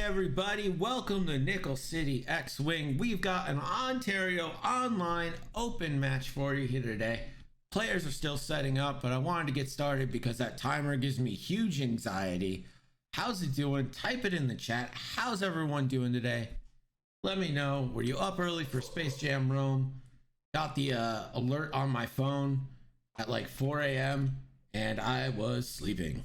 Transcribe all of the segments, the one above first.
everybody, welcome to Nickel City X-Wing. We've got an Ontario online open match for you here today. Players are still setting up, but I wanted to get started because that timer gives me huge anxiety. How's it doing? Type it in the chat. How's everyone doing today? Let me know. Were you up early for Space Jam Rome? Got the alert on my phone at like 4 a.m. and I was sleeping.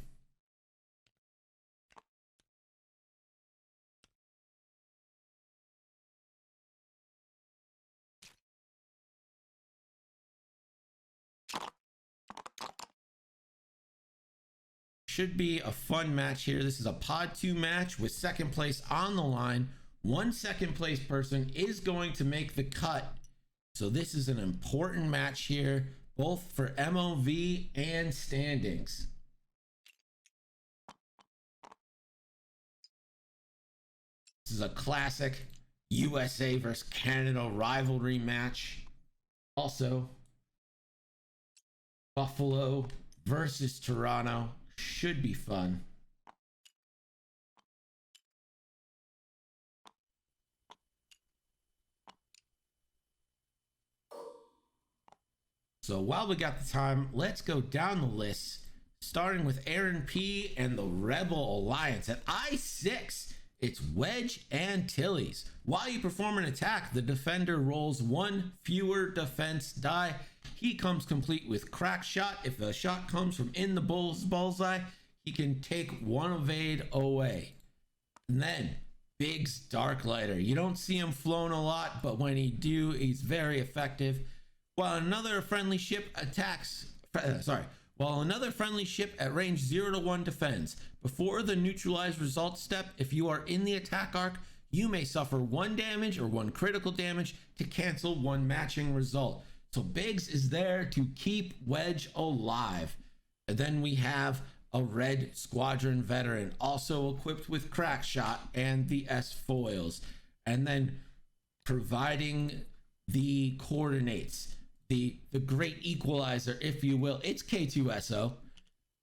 Should be a fun match here. This is a pod 2 match with second place on the line. One second place person is going to make the cut. So this is an important match here, both for MOV and standings. This is a classic USA versus Canada rivalry match. Also, Buffalo versus Toronto. Should be fun. So while we got the time, let's go down the list, starting with Aaron P and the Rebel Alliance. At I6, it's Wedge and Tilly's. While you perform an attack, the defender rolls one fewer defense die. He comes complete with crack shot. If the shot comes from in the bullseye, he can take one evade away. And then Biggs Darklighter. You don't see him flown a lot, but when he do, he's very effective. While another friendly ship at range 0 to 1 defends. Before the neutralize result step, if you are in the attack arc, you may suffer 1 damage or 1 critical damage to cancel 1 matching result. So Biggs is there to keep Wedge alive. And then we have a Red Squadron veteran, also equipped with crack shot and the S foils. And then providing the coordinates, the great equalizer, if you will. It's K2SO.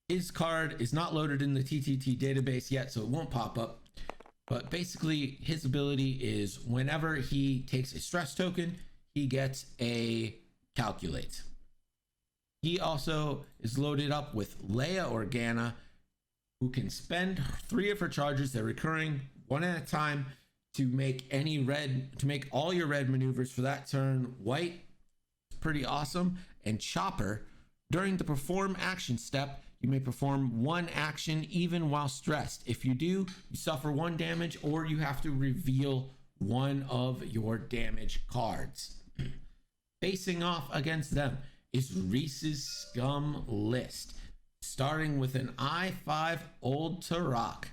His card is not loaded in the TTT database yet, so it won't pop up. But basically, his ability is whenever he takes a stress token, he gets a calculate. He also is loaded up with Leia Organa, who can spend 3 of her charges, they're recurring 1 at a time, to make all your red maneuvers for that turn white. It's pretty awesome. And Chopper, during the perform action step, you may perform 1 action even while stressed. If you do, you suffer 1 damage, or you have to reveal 1 of your damage cards. Facing off against them is Rhys's Scum list, starting with an I5 Old Turok.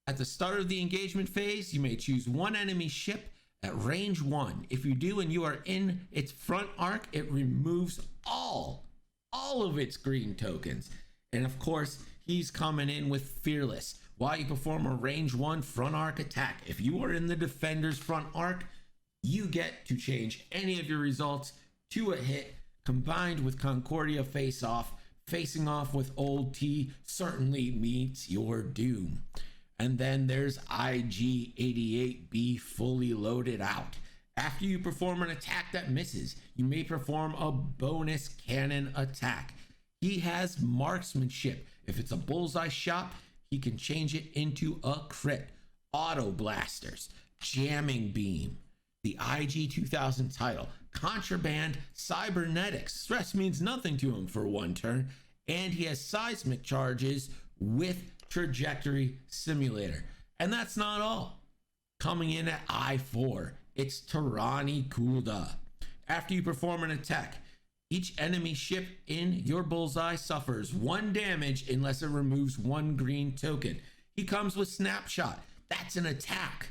At the start of the engagement phase, you may choose 1 enemy ship at range 1. If you do and you are in its front arc, it removes all of its green tokens. And of course, he's coming in with Fearless. While you perform a range 1 front arc attack, if you are in the defender's front arc, you get to change any of your results to a hit. Combined with Concordia face off, facing off with Old T certainly meets your doom. And then there's IG-88B fully loaded out. After you perform an attack that misses, you may perform a bonus cannon attack. He has marksmanship. If it's a bullseye shot, he can change it into a crit. Auto blasters, jamming beam, the IG-2000 title, contraband, cybernetics. Stress means nothing to him for 1 turn. And he has seismic charges with trajectory simulator. And that's not all. Coming in at I4, it's Tirani Kulda. After you perform an attack, each enemy ship in your bullseye suffers 1 damage unless it removes 1 green token. He comes with snapshot. That's an attack.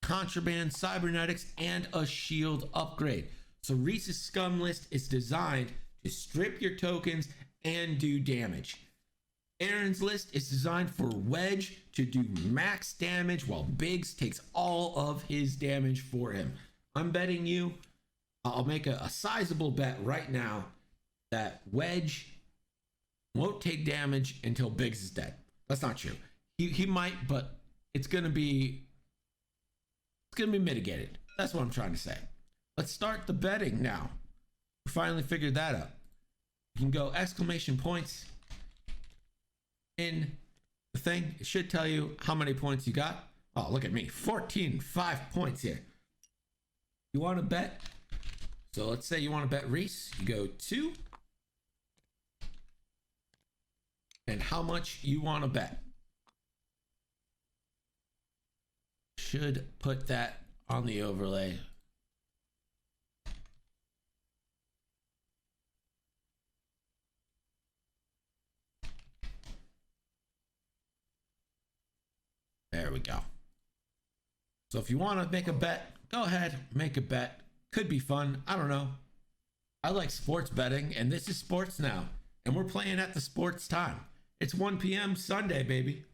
Contraband, cybernetics, and a shield upgrade. So Rhys's Scum list is designed to strip your tokens and do damage. Aaron's list is designed for Wedge to do max damage while Biggs takes all of his damage for him. I'm betting you, I'll make a sizable bet right now that Wedge won't take damage until Biggs is dead. That's not true. He might, but it's gonna be mitigated. That's what I'm trying to say. Let's start the betting now. We finally figured that out. You can go exclamation points in the thing. It should tell you how many points you got. Oh, look at me, 14, 5 points here. You want to bet? So let's say you want to bet Rhys. You go 2. And how much you want to bet. Should put that on the overlay. There we go. So if you want to make a bet, go ahead, make a bet. Could be fun. I don't know. I like sports betting, and this is sports now. And we're playing at the sports time. It's 1 p.m. Sunday, baby.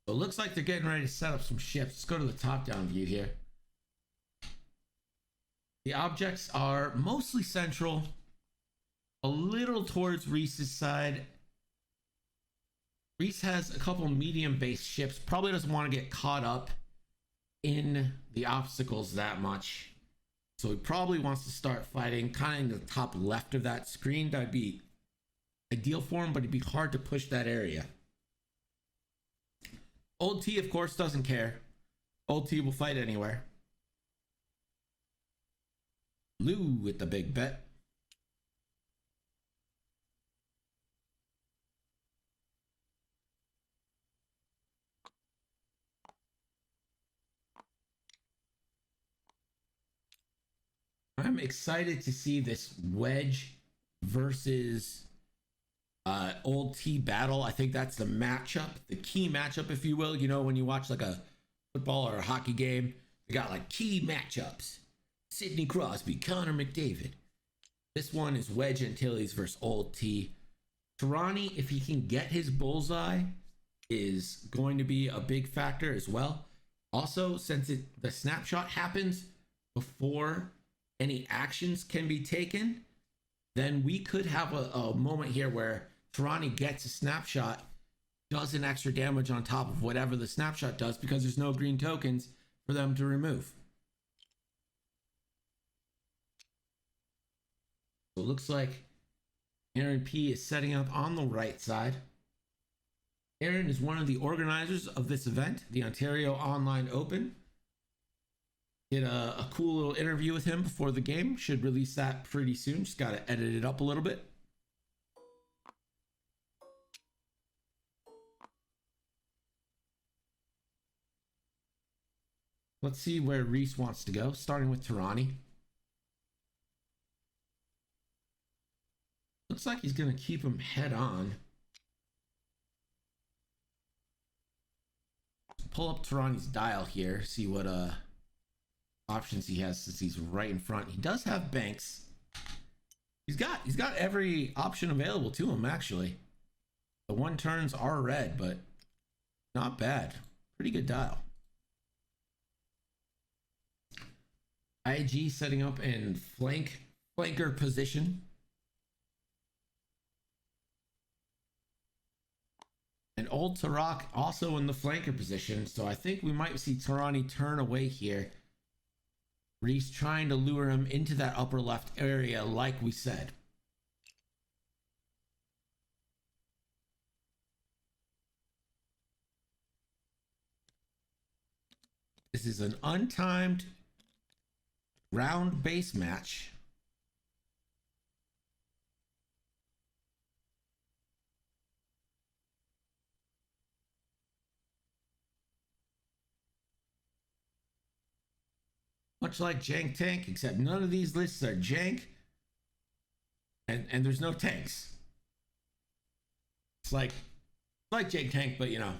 So it looks like they're getting ready to set up some ships. Let's go to the top-down view here. The objects are mostly central, a little towards Rhys's side. Rhys has a couple medium-based ships. Probably doesn't want to get caught up in the obstacles that much. So he probably wants to start fighting kind of in the top left of that screen. That'd be ideal for him, but it'd be hard to push that area. Old T, of course, doesn't care. Old T will fight anywhere. Lou with the big bet. I'm excited to see this Wedge versus Old T battle. I think that's the matchup, the key matchup, if you will. You know, when you watch like a football or a hockey game, you got like key matchups. Sidney Crosby, Connor McDavid. This one is Wedge Antilles versus Old T. Tarani, if he can get his bullseye, is going to be a big factor as well. Also, since the snapshot happens before any actions can be taken, then we could have a moment here where Tarani gets a snapshot, does an extra damage on top of whatever the snapshot does because there's no green tokens for them to remove. So it looks like Aaron P is setting up on the right side. Aaron is one of the organizers of this event, the Ontario Online Open. Did a cool little interview with him before the game. Should release that pretty soon. Just got to edit it up a little bit. Let's see where Rhys wants to go, starting with Tarani. Looks like he's going to keep him head on. Pull up Tarani's dial here, see what options he has since he's right in front. He does have banks. He's got every option available to him, actually. The one turns are red, but not bad. Pretty good dial. IG setting up in flanker position. And Old Tarak also in the flanker position. So I think we might see Tarani turn away here. Rhys trying to lure him into that upper left area like we said. This is an untimed round base match. Much like Jank Tank, except none of these lists are Jank, and there's no tanks. It's like Jank Tank, but you know,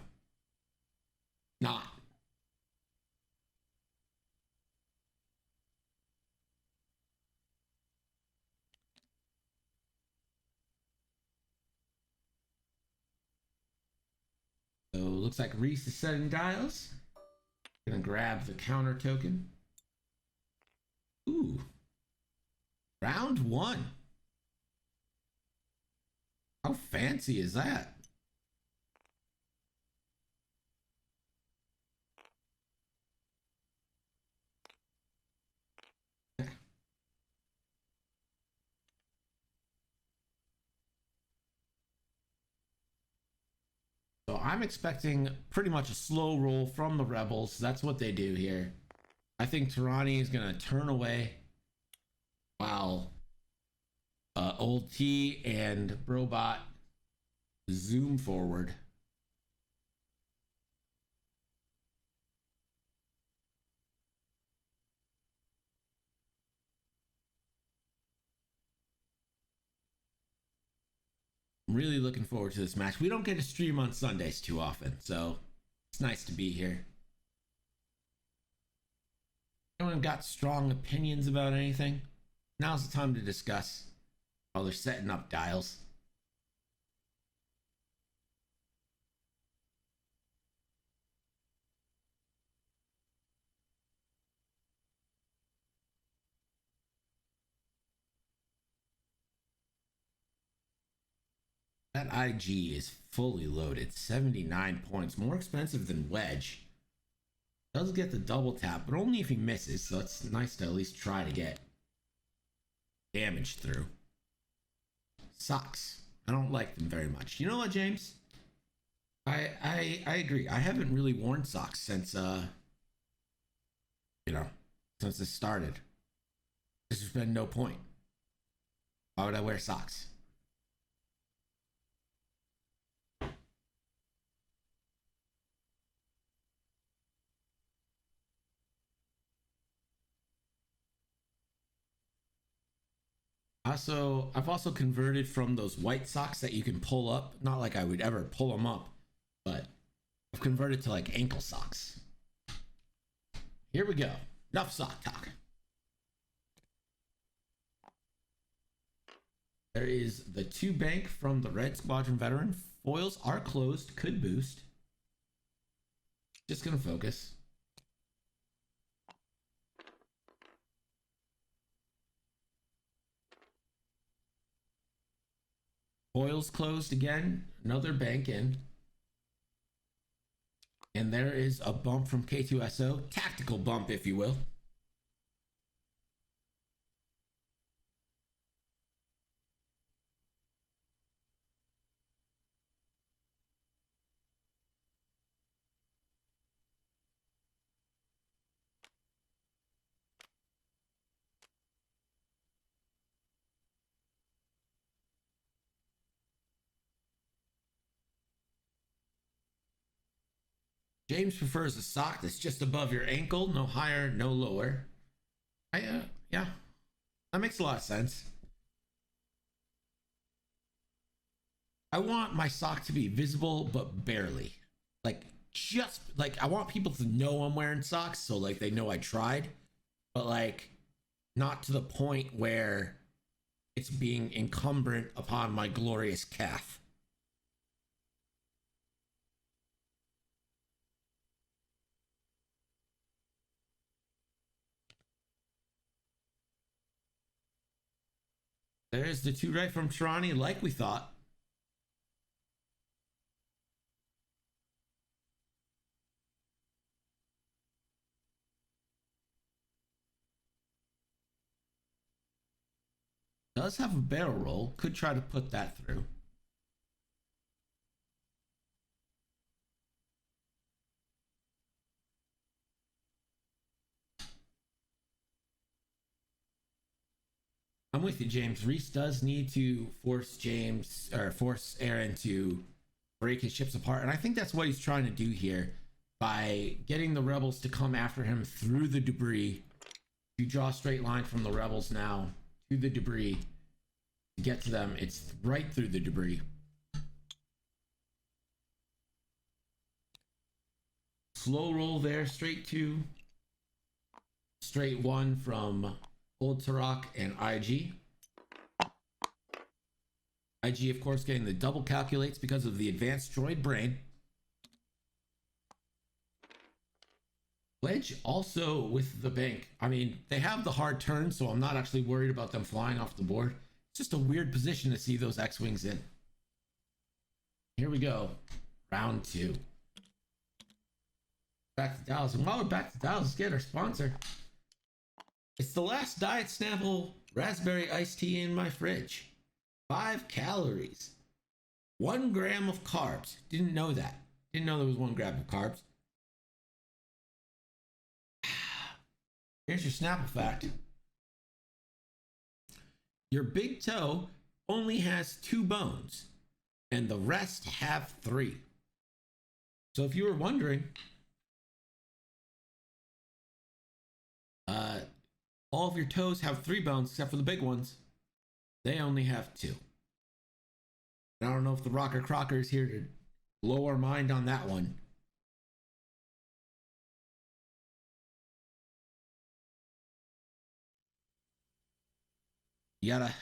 not. So looks like Rhys is setting dials. Gonna grab the counter token. Ooh. Round one. How fancy is that? So I'm expecting pretty much a slow roll from the Rebels. That's what they do here. I think Tarani is going to turn away while Old T and Brobot zoom forward. I'm really looking forward to this match. We don't get to stream on Sundays too often, so it's nice to be here. Anyone got strong opinions about anything? Now's the time to discuss while they're setting up dials. That IG is fully loaded, 79 points, more expensive than Wedge. Does get the double tap, but only if he misses, so it's nice to at least try to get damage through. Socks. I don't like them very much. You know what, James? I agree. I haven't really worn socks since since it started. There's been no point. Why would I wear socks? I've also converted from those white socks that you can pull up. Not like I would ever pull them up, but I've converted to like ankle socks. Here we go. Enough sock talk. There is the 2 bank from the Red Squadron veteran. Foils are closed, could boost. Just gonna focus. Foils closed again, another bank in. And there is a bump from K2SO, tactical bump, if you will. James prefers a sock that's just above your ankle, no higher, no lower. Yeah, that makes a lot of sense. I want my sock to be visible, but barely. Like, just like I want people to know I'm wearing socks, so like they know I tried, but like not to the point where it's being incumbent upon my glorious calf. There's the 2 right from Tarani, like we thought. Does have a barrel roll. Could try to put that through. I'm with you, James. Rhys does need to force Aaron to break his ships apart, and I think that's what he's trying to do here by getting the rebels to come after him through the debris. You draw a straight line from the rebels now to the debris. To get to them, it's right through the debris. Slow roll there, straight 2. Straight 1 from Old Turok and IG. IG, of course, getting the double calculates because of the advanced droid brain. Wedge also with the bank. I mean, they have the hard turn, so I'm not actually worried about them flying off the board. It's just a weird position to see those X-Wings in. we go. Round 2. Back to Dallas. And while we're back to Dallas, let's get our sponsor. It's the last Diet Snapple raspberry iced tea in my fridge. 5 calories. 1 gram of carbs. Didn't know that. Didn't know there was 1 gram of carbs. Here's your Snapple fact. Your big toe only has 2 bones, and the rest have 3. So if you were wondering, all of your toes have 3 bones except for the big ones. They only have 2. And I don't know if the Rocker Crocker is here to blow our mind on that one. You gotta.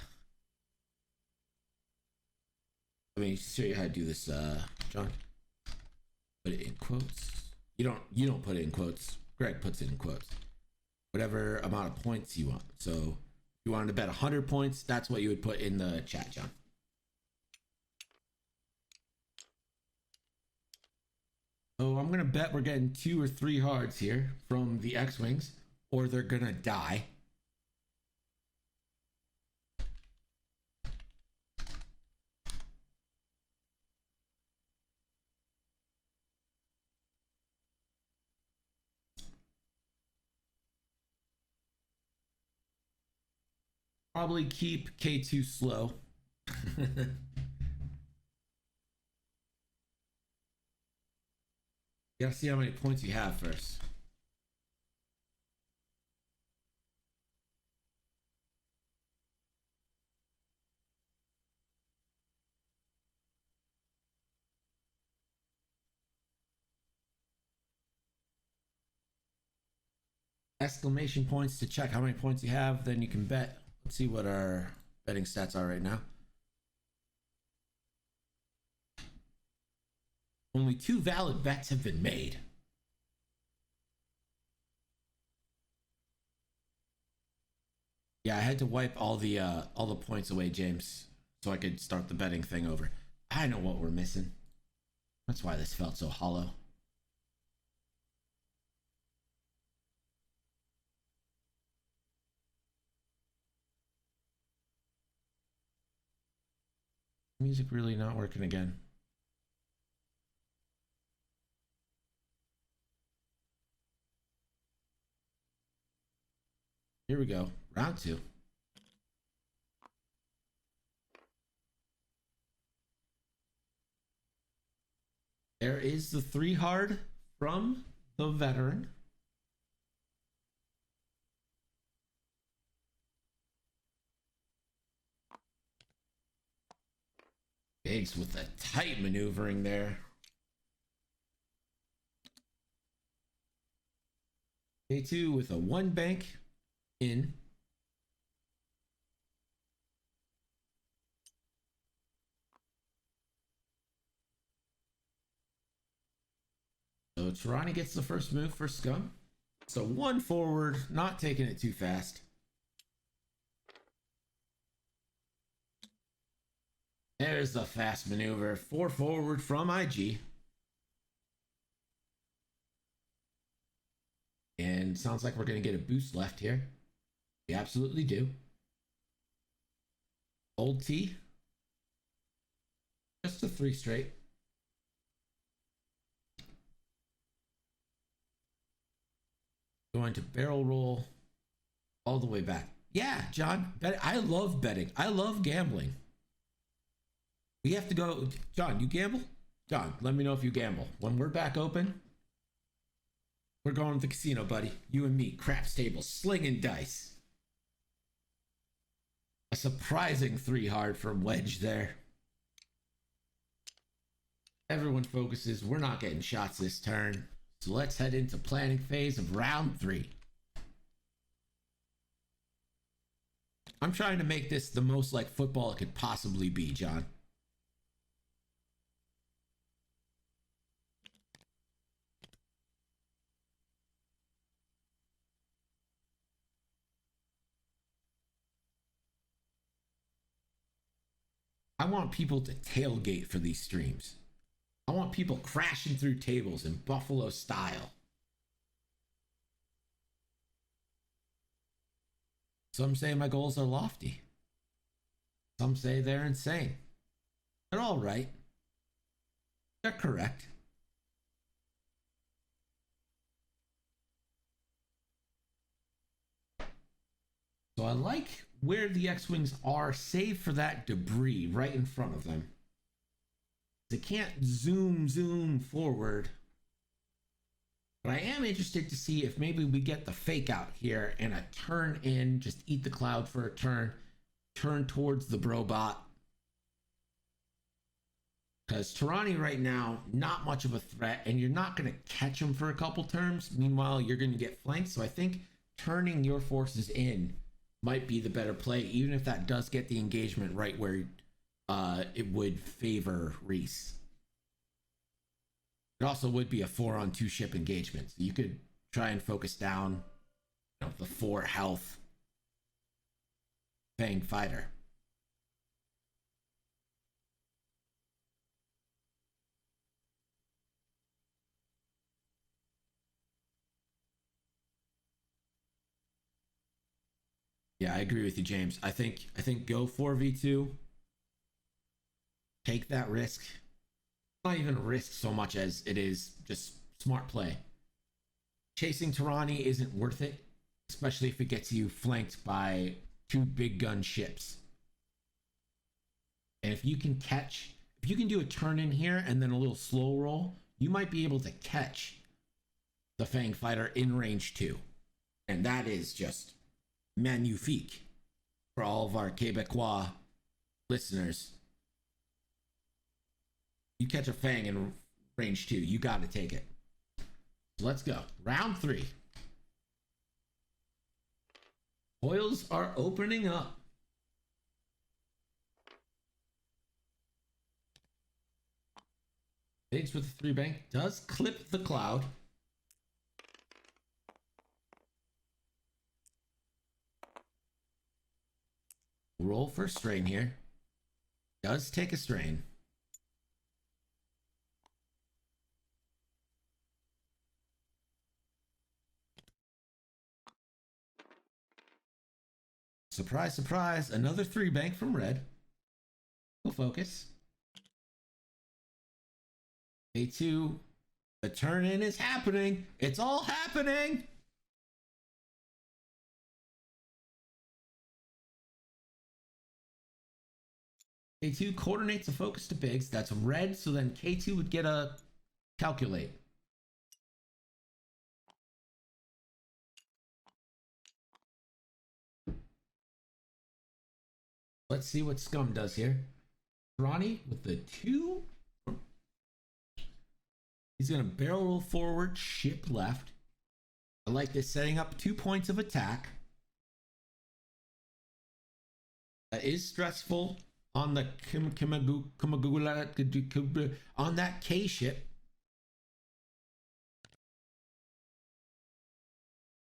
Let me show you how to do this, John. Put it in quotes. You don't put it in quotes. Greg puts it in quotes. Whatever amount of points you want. So if you wanted to bet 100 points, that's what you would put in the chat, John. So I'm gonna bet we're getting 2 or 3 hards here from the X-Wings, or they're gonna die. Probably keep K2 slow. You gotta see how many points you have first. Exclamation points to check how many points you have, then you can bet. Let's see what our betting stats are right now. Only 2 valid bets have been made. Yeah, I had to wipe all the points away, James, so I could start the betting thing over. I know what we're missing. That's why this felt so hollow. Music really not working again. Here we go. Round 2. There is the 3 hard from the veteran. Biggs with a tight maneuvering there. K2 with a 1 bank in. So Tirani gets the first move for Scum. So 1 forward, not taking it too fast. There's the fast maneuver. 4 forward from IG. And sounds like we're going to get a boost left here. We absolutely do. Old T. Just a 3 straight. Going to barrel roll all the way back. Yeah, John. I love betting. I love gambling. We have to go. John, you gamble? John, let me know if you gamble. When we're back open, we're going to the casino, buddy. You and me, craps table, slinging dice. A surprising 3 hard from Wedge there. Everyone focuses. We're not getting shots this turn. So let's head into planning phase of round 3. I'm trying to make this the most like football it could possibly be, John. I want people to tailgate for these streams. I want people crashing through tables in Buffalo style. Some say my goals are lofty. Some say they're insane. They're all right. They're correct. So I like where the X-Wings are, save for that debris right in front of them. They can't zoom forward. But I am interested to see if maybe we get the fake out here and a turn in, just eat the cloud for a turn towards the Brobot. Because Tirani right now, not much of a threat, and you're not going to catch him for a couple turns. Meanwhile, you're going to get flanked. So I think turning your forces in might be the better play, even if that does get the engagement right where it would favor Rhys. It also would be a 4-on-2 ship engagement, so you could try and focus down, the 4 health Fang fighter. Yeah, I agree with you, James. I think go 4v2. Take that risk. Not even a risk so much as it is just smart play. Chasing Tirani isn't worth it, especially if it gets you flanked by 2 big gun ships. And if you can do a turn in here and then a little slow roll, you might be able to catch the Fang fighter in range 2. And that is just magnifique for all of our Quebecois listeners. You catch a Fang in range 2, you got to take it. So let's go. Round 3. Foils are opening up. Biggs with the 3 bank does clip the cloud. Roll for a strain here. Does take a strain. Surprise, surprise, another 3 bank from red. We'll focus. A2, the turn in is happening. It's all happening. K2 coordinates a focus to Biggs. That's red, so then K2 would get a calculate. Let's see what Scum does here. Ronnie with the 2. He's going to barrel roll forward, ship left. I like this, setting up 2 points of attack. That is stressful on the on that K ship.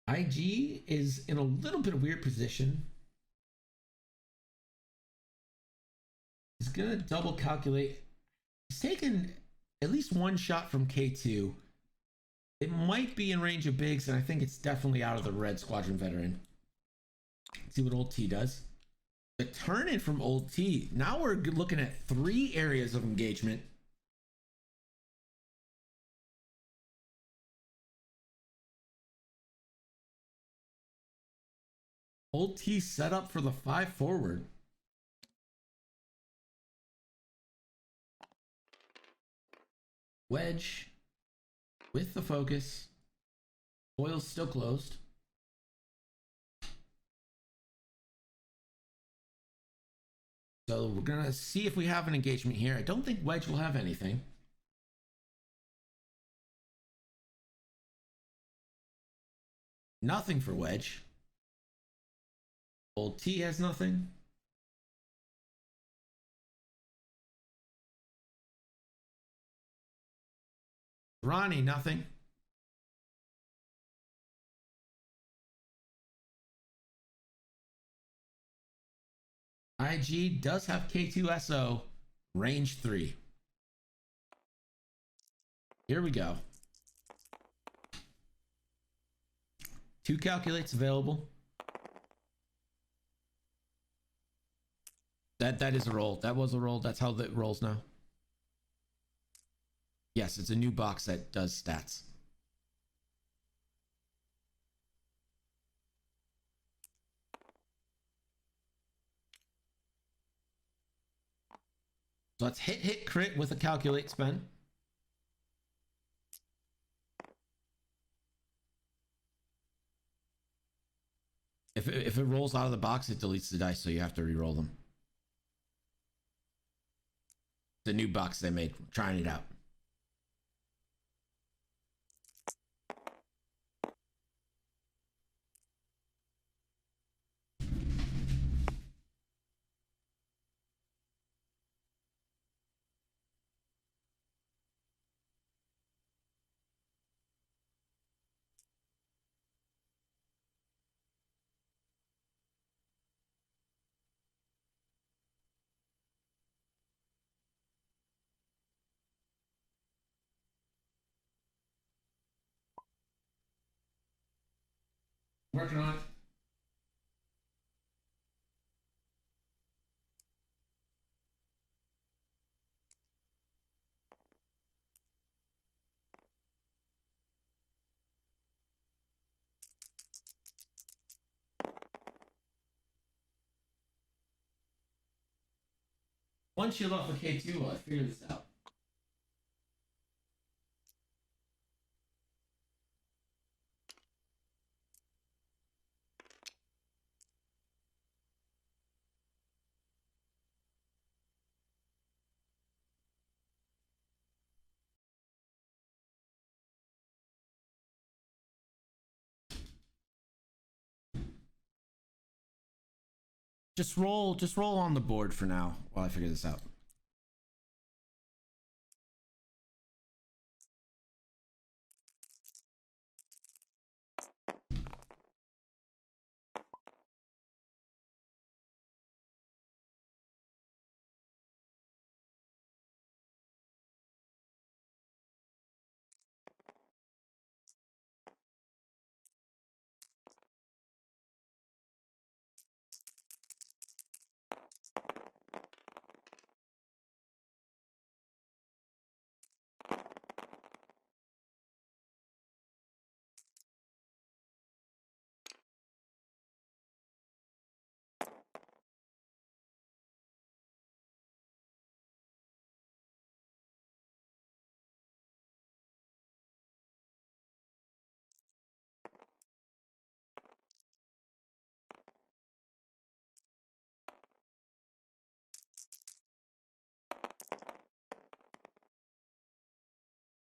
IG is in a little bit of weird position. He's gonna double calculate. He's taken at least 1 shot from K2. It might be in range of Biggs, and I think it's definitely out of the red squadron veteran. Let's see what old T does. The turn in from old T. Now we're looking at 3 areas of engagement. Old T set up for the 5 forward. Wedge with the focus. Foil's still closed. So we're going to see if we have an engagement here. I don't think Wedge will have anything. Nothing for Wedge. Old T has nothing. Ronnie, nothing. IG does have K2SO, range 3. Here we go. 2 calculates available. That is a roll. That was a roll. That's how that rolls now. Yes, it's a new box that does stats. So let's hit crit with a calculate spend. If it rolls out of the box, it deletes the dice, so you have to re-roll them. The new box they made, trying it out. Working on it. One shield off of K2 while I figure this out. Just roll on the board for now while I figure this out.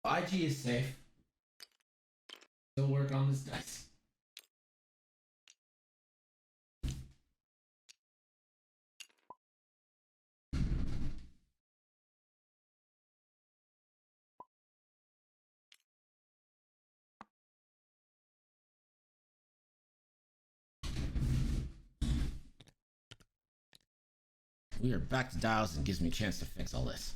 IG is safe. Still work on this dice. We are back to dials and gives me a chance to fix all this.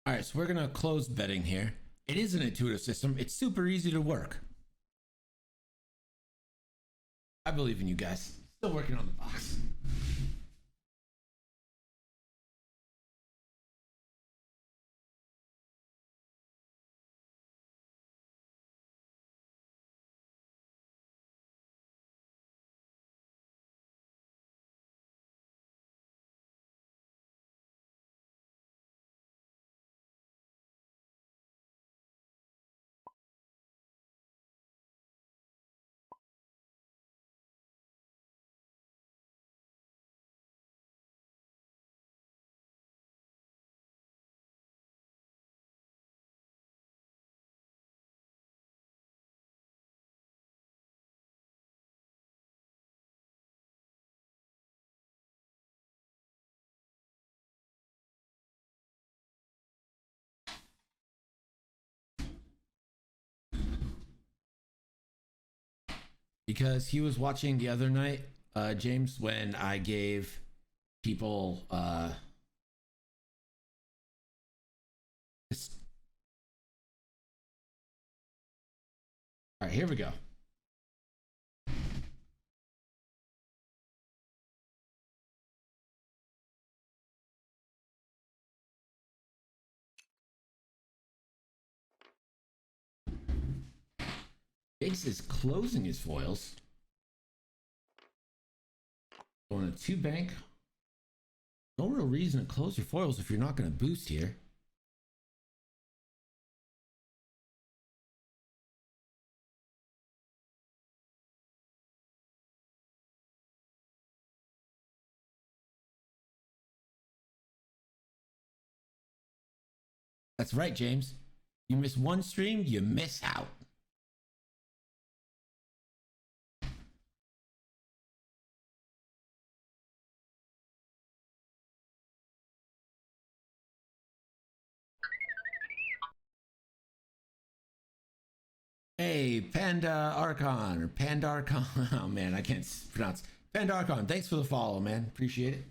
All right, so we're gonna close betting here. It is an intuitive system. It's super easy to work. I believe in you guys. Still working on the box. Because he was watching the other night, James, when I gave people this. All right, here we go. Ace is closing his foils. Going to 2 bank. No real reason to close your foils if you're not going to boost here. That's right, James. You miss one stream, you miss out. Hey, Panda Archon or Panda Archon. Oh man, I can't pronounce. Panda Archon, thanks for the follow, man. Appreciate it.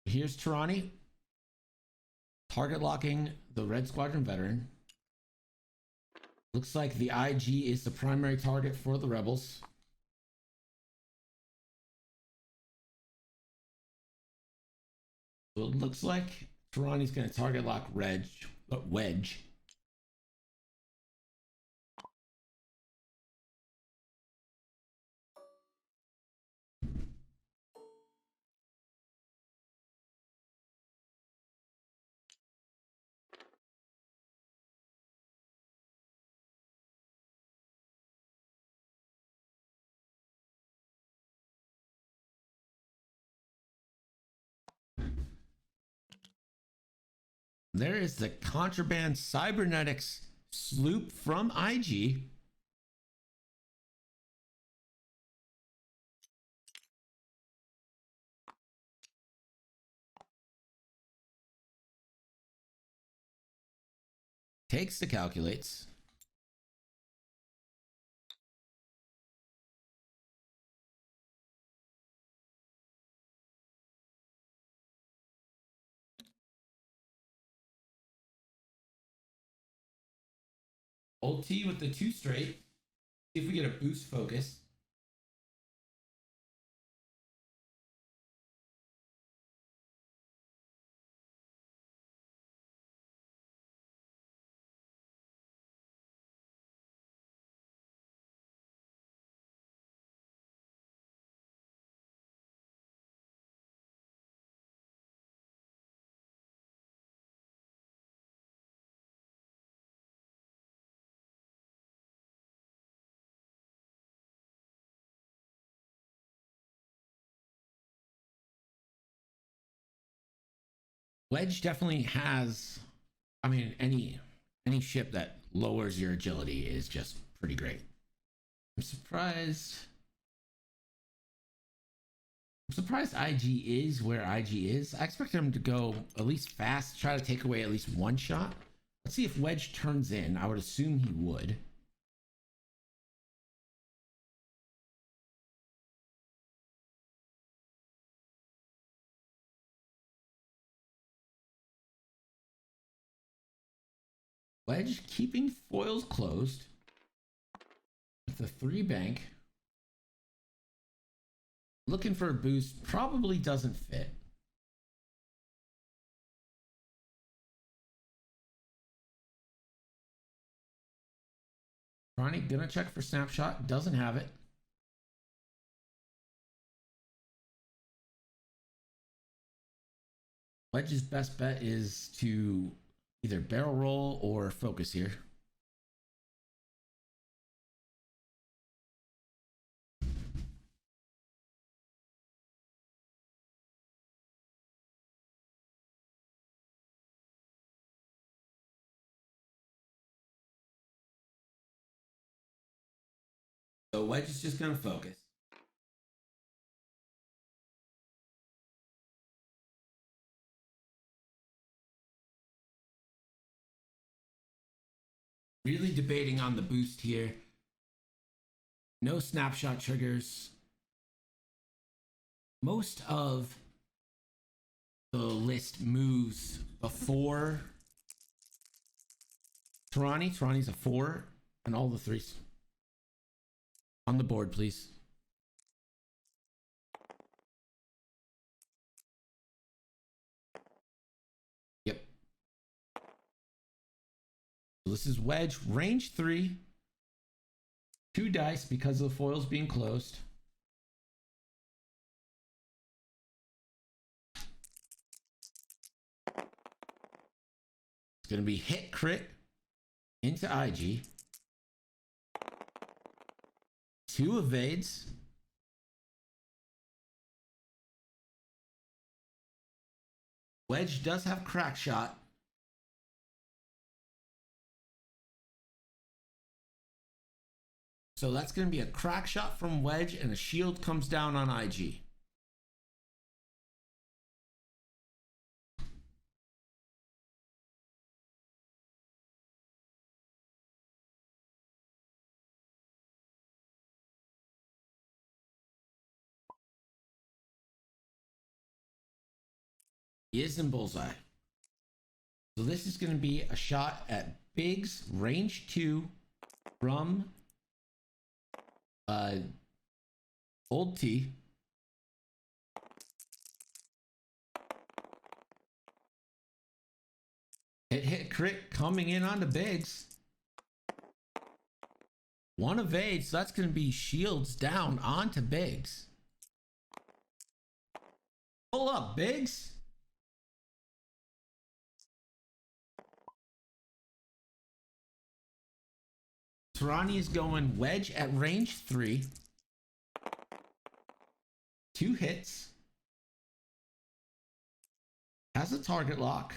Here's Tirani. Target locking the Red Squadron veteran. Looks like the IG is the primary target for the rebels. So it looks like Tirani's going to target lock Wedge. There is the contraband cybernetics sloop from IG. Takes the calculates. Old T with the 2 straight. See if we get a boost focus. Wedge definitely has, I mean, any ship that lowers your agility is just pretty great. I'm surprised. I'm surprised IG is where IG is. I expect him to go at least fast, try to take away at least one shot. Let's see if Wedge turns in. I would assume he would. Wedge keeping foils closed with the 3 bank. Looking for a boost, probably doesn't fit. Ronnie gonna check for snapshot, doesn't have it. Wedge's best bet is to either barrel roll or focus here. So Wedge is just going to focus. Really debating on the boost here. No snapshot triggers. Most of the list moves before Tarani. Tarani's a 4, and all the 3s. On the board, please. Yep. So this is Wedge, range 3. 2 dice because of the foils being closed. It's going to be hit crit into IG. 2 evades. Wedge does have crack shot. So that's going to be a crack shot from Wedge, and a shield comes down on IG. He is in bullseye. So this is going to be a shot at Biggs, range 2 from Old T. Hit crit coming in onto Biggs. 1 evade, so that's going to be shields down onto Biggs. Pull up, Biggs. Tarani is going Wedge at range 3. 2 hits. Has a target lock.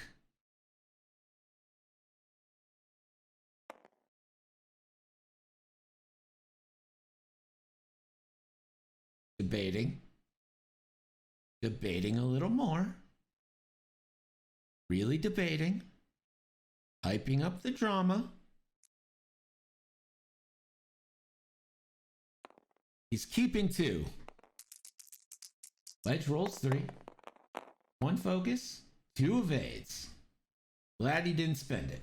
Debating. Debating a little more. Really debating. Hyping up the drama. He's keeping 2. Wedge rolls 3. 1 focus, 2 evades. Glad he didn't spend it.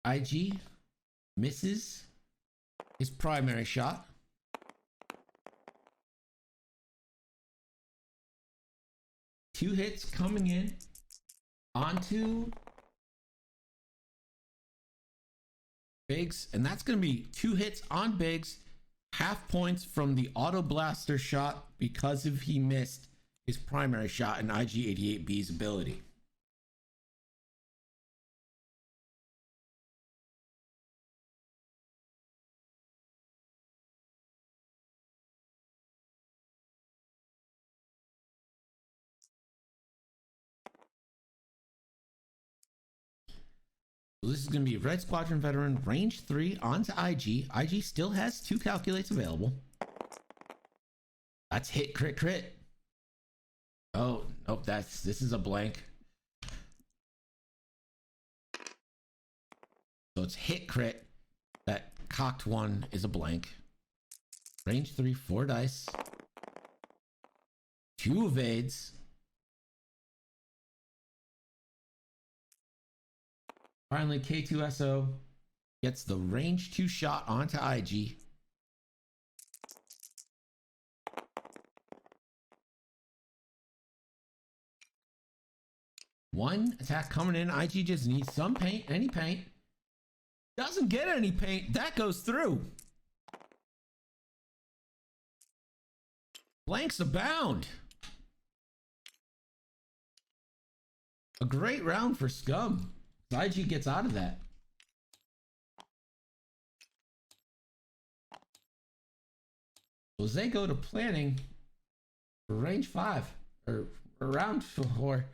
IG misses his primary shot. Two hits coming in onto Biggs, and that's going to be 2 hits on Biggs. half points from the auto blaster shot because if he missed his primary shot in IG-88B's ability. So this is going to be Red Squadron Veteran, range 3 onto IG. IG still has 2 calculates available. That's hit, crit, crit. Oh, nope, this is a blank. So it's hit, crit. That cocked one is a blank. Range 3, 4 dice. 2 evades. Finally, K2SO gets the range 2 shot onto IG. One attack coming in. IG just needs some paint, any paint. Doesn't get any paint. That goes through. Blanks abound. A great round for Scum. IG gets out of that. Jose go to planning for range 5 or round 4.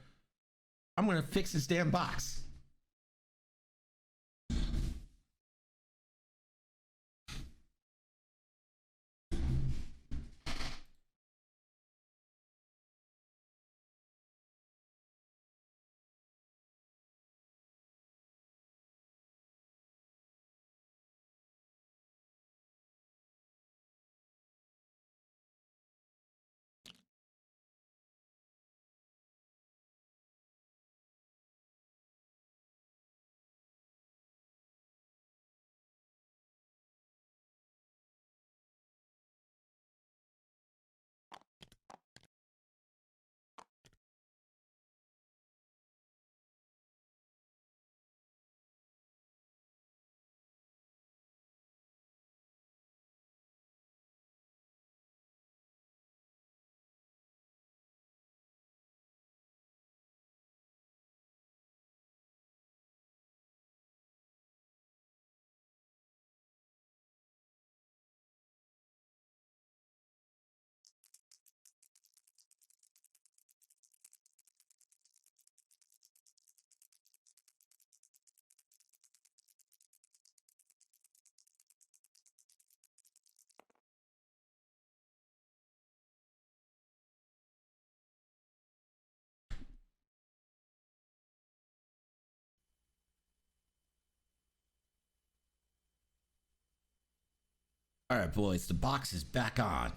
I'm gonna fix this damn box. All right, boys, the box is back on.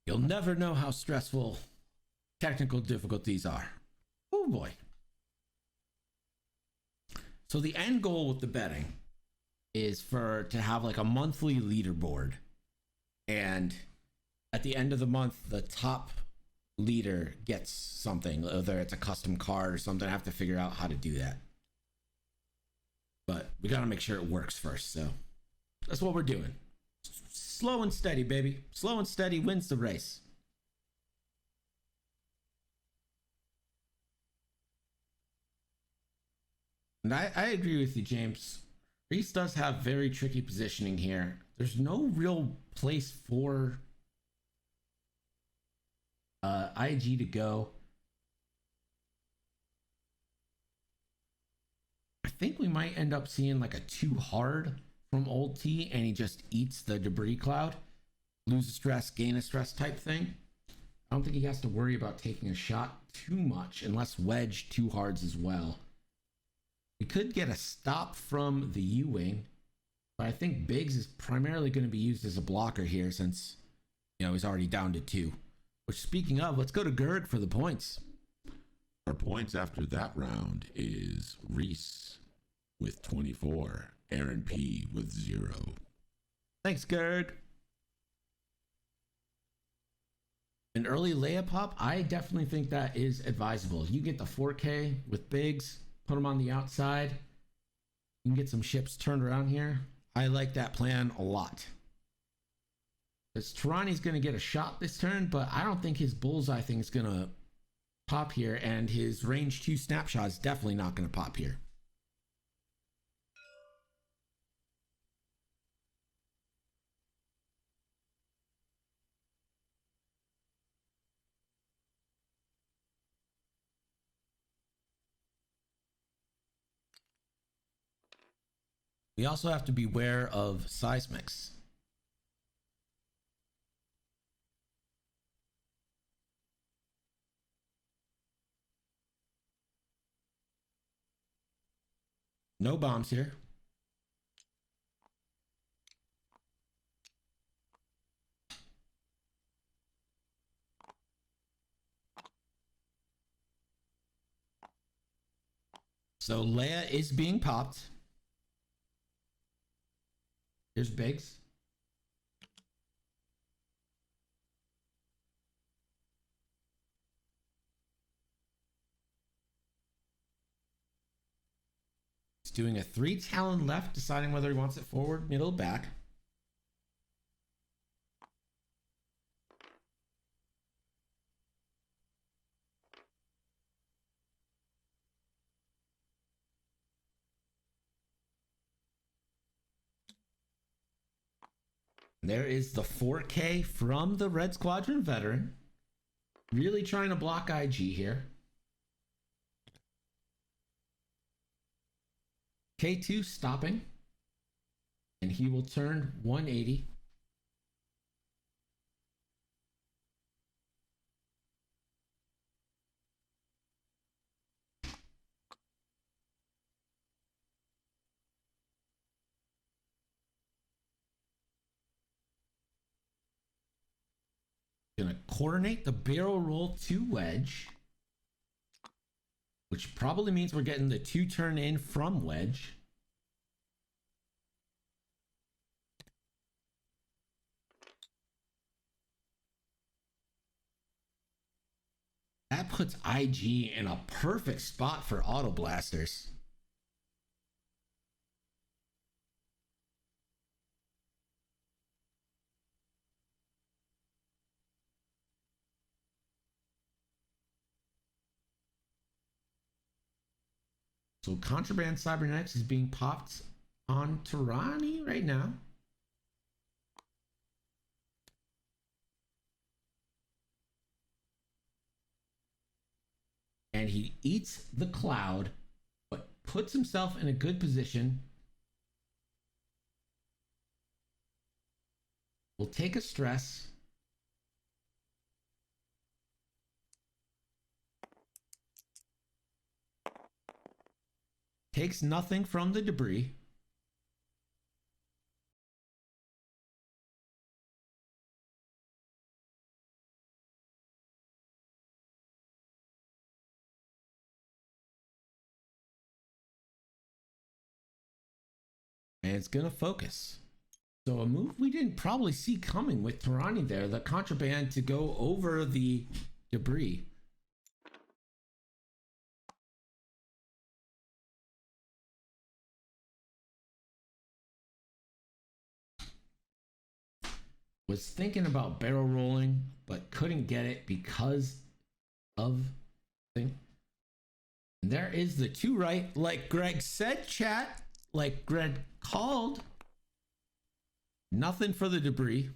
You'll never know how stressful technical difficulties are. Oh boy. So the end goal with the betting is to have like a monthly leaderboard. And at the end of the month, the top leader gets something, whether it's a custom card or something. I have to figure out how to do that, but we got to make sure it works first. So that's what we're doing. Slow and steady, baby. Slow and steady wins the race. And I agree with you, James. Rhys does have very tricky positioning here. There's no real place for IG to go. I think we might end up seeing like a 2 hard from old T and he just eats the debris cloud. Lose a stress, gain a stress type thing. I don't think he has to worry about taking a shot too much unless wedge 2 hards as well. We could get a stop from the U-wing, but I think Biggs is primarily going to be used as a blocker here since, he's already down to 2. Which, speaking of, let's go to Gerg for the points. Our points after that round is Rhys with 24, Aaron P with 0. Thanks, Gerg. an early layup pop, I definitely think that is advisable. You get the 4K with bigs, put them on the outside. You can get some ships turned around here. I like that plan a lot. Because Tarani's going to get a shot this turn, but I don't think his bullseye thing is going to pop here, and his range 2 snapshot is definitely not going to pop here. We also have to beware of seismics. No bombs here. So Leia is being popped. Here's Biggs. He's doing a 3 Talon left, deciding whether he wants it forward, middle, back. There is the 4K from the Red Squadron veteran. Really trying to block IG here. K2 stopping. And he will turn 180. Gonna coordinate the barrel roll to wedge, which probably means we're getting the 2 turn in from wedge. That puts IG in a perfect spot for auto blasters. So Contraband Cybernetics is being popped on Tarani right now. And he eats the cloud, but puts himself in a good position. Will take a stress. Takes nothing from the debris. And it's going to focus. So a move we didn't probably see coming with Tarani there, the Contraband to go over the debris. Was thinking about barrel rolling, but couldn't get it because of thing. And there is the 2 right, like Greg said, chat, like Greg called. Nothing for the debris.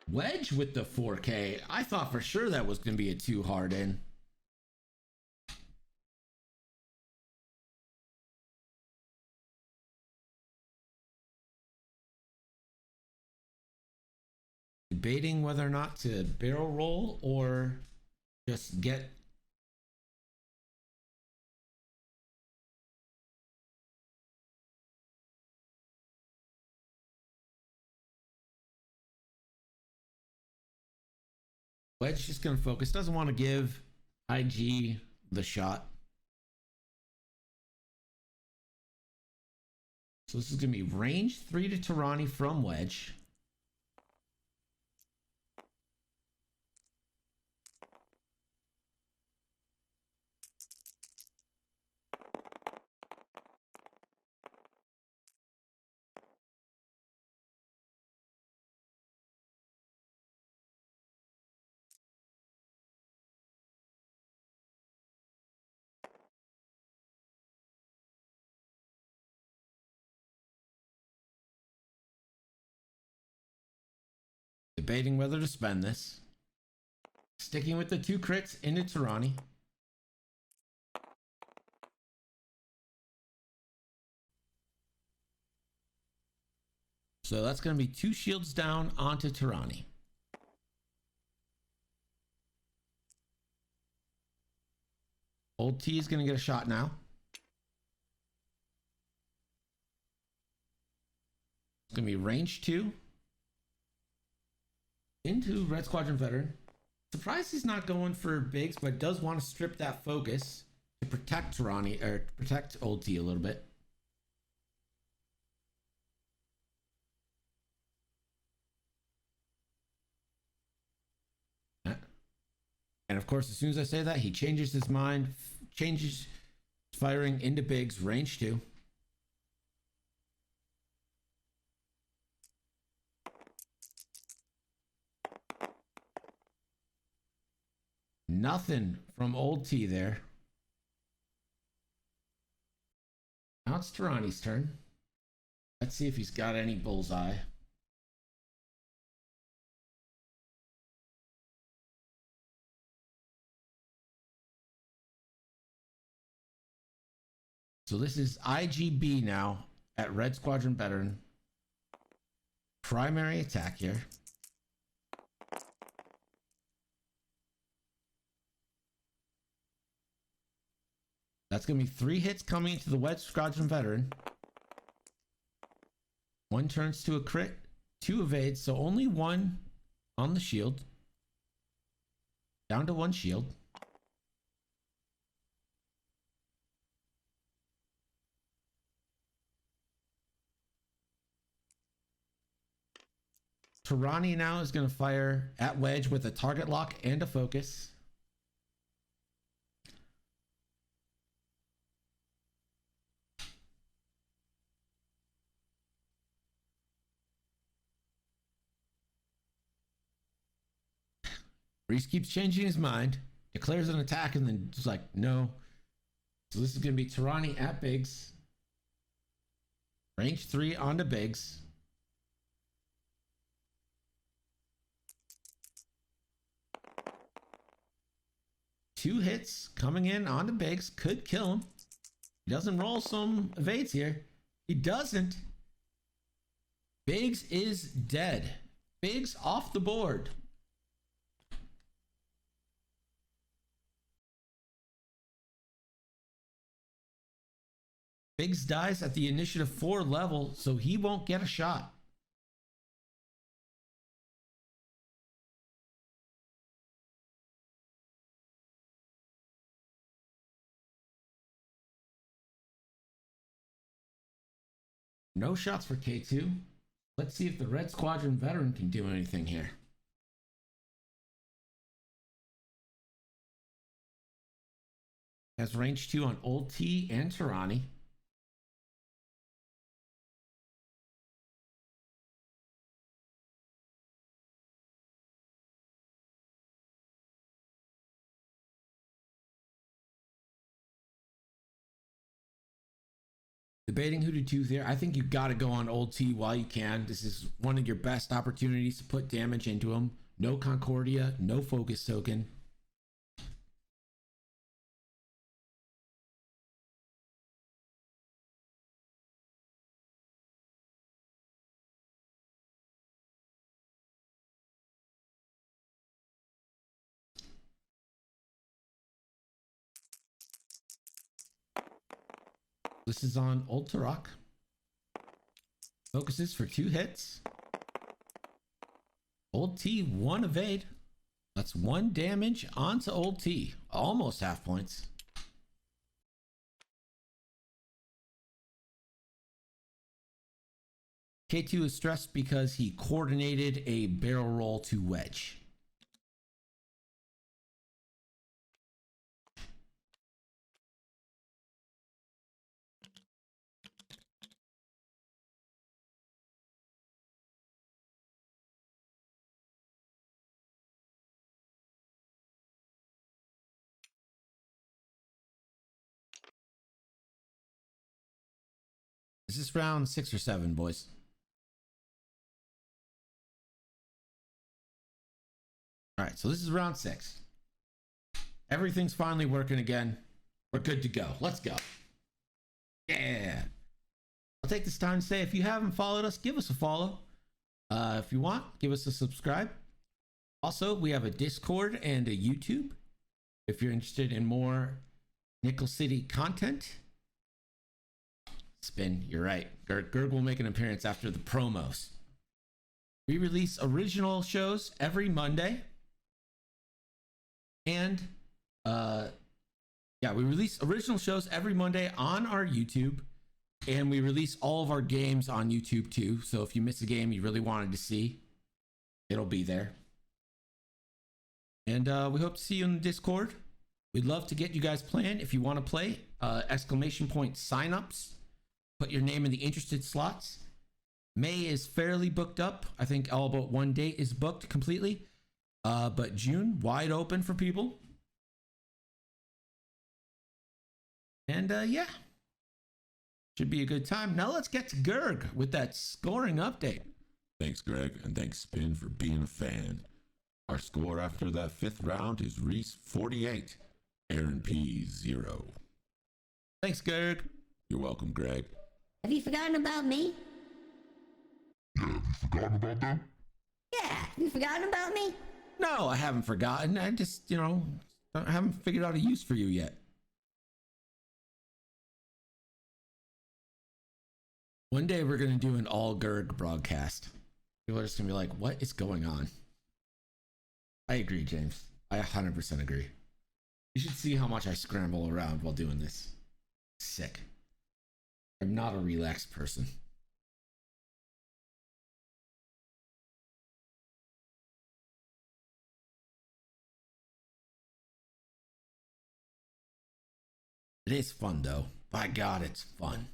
Wedge with the 4K. I thought for sure that was going to be a 2 hard in. Debating whether or not to barrel roll or just get Wedge. Just gonna focus, doesn't want to give IG the shot. So this is going to be range 3 to Tirani from wedge. Debating whether to spend this. Sticking with the 2 crits into Tirani. So that's going to be 2 shields down onto Tirani. Old T is going to get a shot now. It's going to be range 2 into Red Squadron Veteran. Surprised he's not going for bigs, but does want to strip that focus to protect Tirani, or protect Old T a little bit. And of course, as soon as I say that, he changes his mind, changes firing into bigs, range 2. Nothing from Old T there. Now it's Tirani's turn. Let's see if he's got any bullseye. So this is IGB now at Red Squadron Veteran. Primary attack here. That's going to be 3 hits coming into the Red Squadron Veteran. 1 turns to a crit, 2 evades, so only 1 on the shield. Down to 1 shield. Tirani now is going to fire at wedge with a target lock and a focus. Rhys keeps changing his mind, declares an attack, and then just like, no. So this is going to be Tirani at bigs. Range 3 onto bigs. Two hits coming in onto bigs. Could kill him. He doesn't roll some evades here. He doesn't. Biggs is dead. Biggs off the board. Biggs dies at the initiative 4 level, so he won't get a shot. No shots for K2. Let's see if the Red Squadron Veteran can do anything here. Has range 2 on Old T and Tirani. Debating who to choose here. I think you got to go on Old T while you can. This is one of your best opportunities to put damage into him. No Concordia, no focus token. This is on Old Turok. Focuses for 2 hits. Old T, 1 evade. That's 1 damage onto Old T. Almost half points. K2 is stressed because he coordinated a barrel roll to wedge. Is this round 6 or 7, boys? All right, so this is round 6. Everything's finally working again. We're good to go. Let's go. Yeah. I'll take this time to say, if you haven't followed us, give us a follow. If you want, give us a subscribe. Also, we have a Discord and a YouTube. If you're interested in more Nickel City content. Spin, you're right. Gerg will make an appearance after the promos. We release original shows every Monday. And we release original shows every Monday on our YouTube. And we release all of our games on YouTube too. So if you miss a game you really wanted to see, it'll be there. And we hope to see you in the Discord. We'd love to get you guys playing. If you want to play, exclamation point signups. Put your name in the interested slots. May is fairly booked up. I think all but one date is booked completely. But June, wide open for people. And yeah, should be a good time. Now let's get to Gerg with that scoring update. Thanks, Greg, and thanks, Spin, for being a fan. Our score after that 5th round is Rhys 48, Aaron P 0. Thanks, Gerg. You're welcome, Greg. Have you forgotten about me? Yeah, have you forgotten about them? Yeah, have you forgotten about me? No, I haven't forgotten. I just, I haven't figured out a use for you yet. One day we're going to do an all Gerg broadcast. People are just going to be like, what is going on? I agree, James. I 100% agree. You should see how much I scramble around while doing this. Sick. I'm not a relaxed person. It is fun though. By God, it's fun.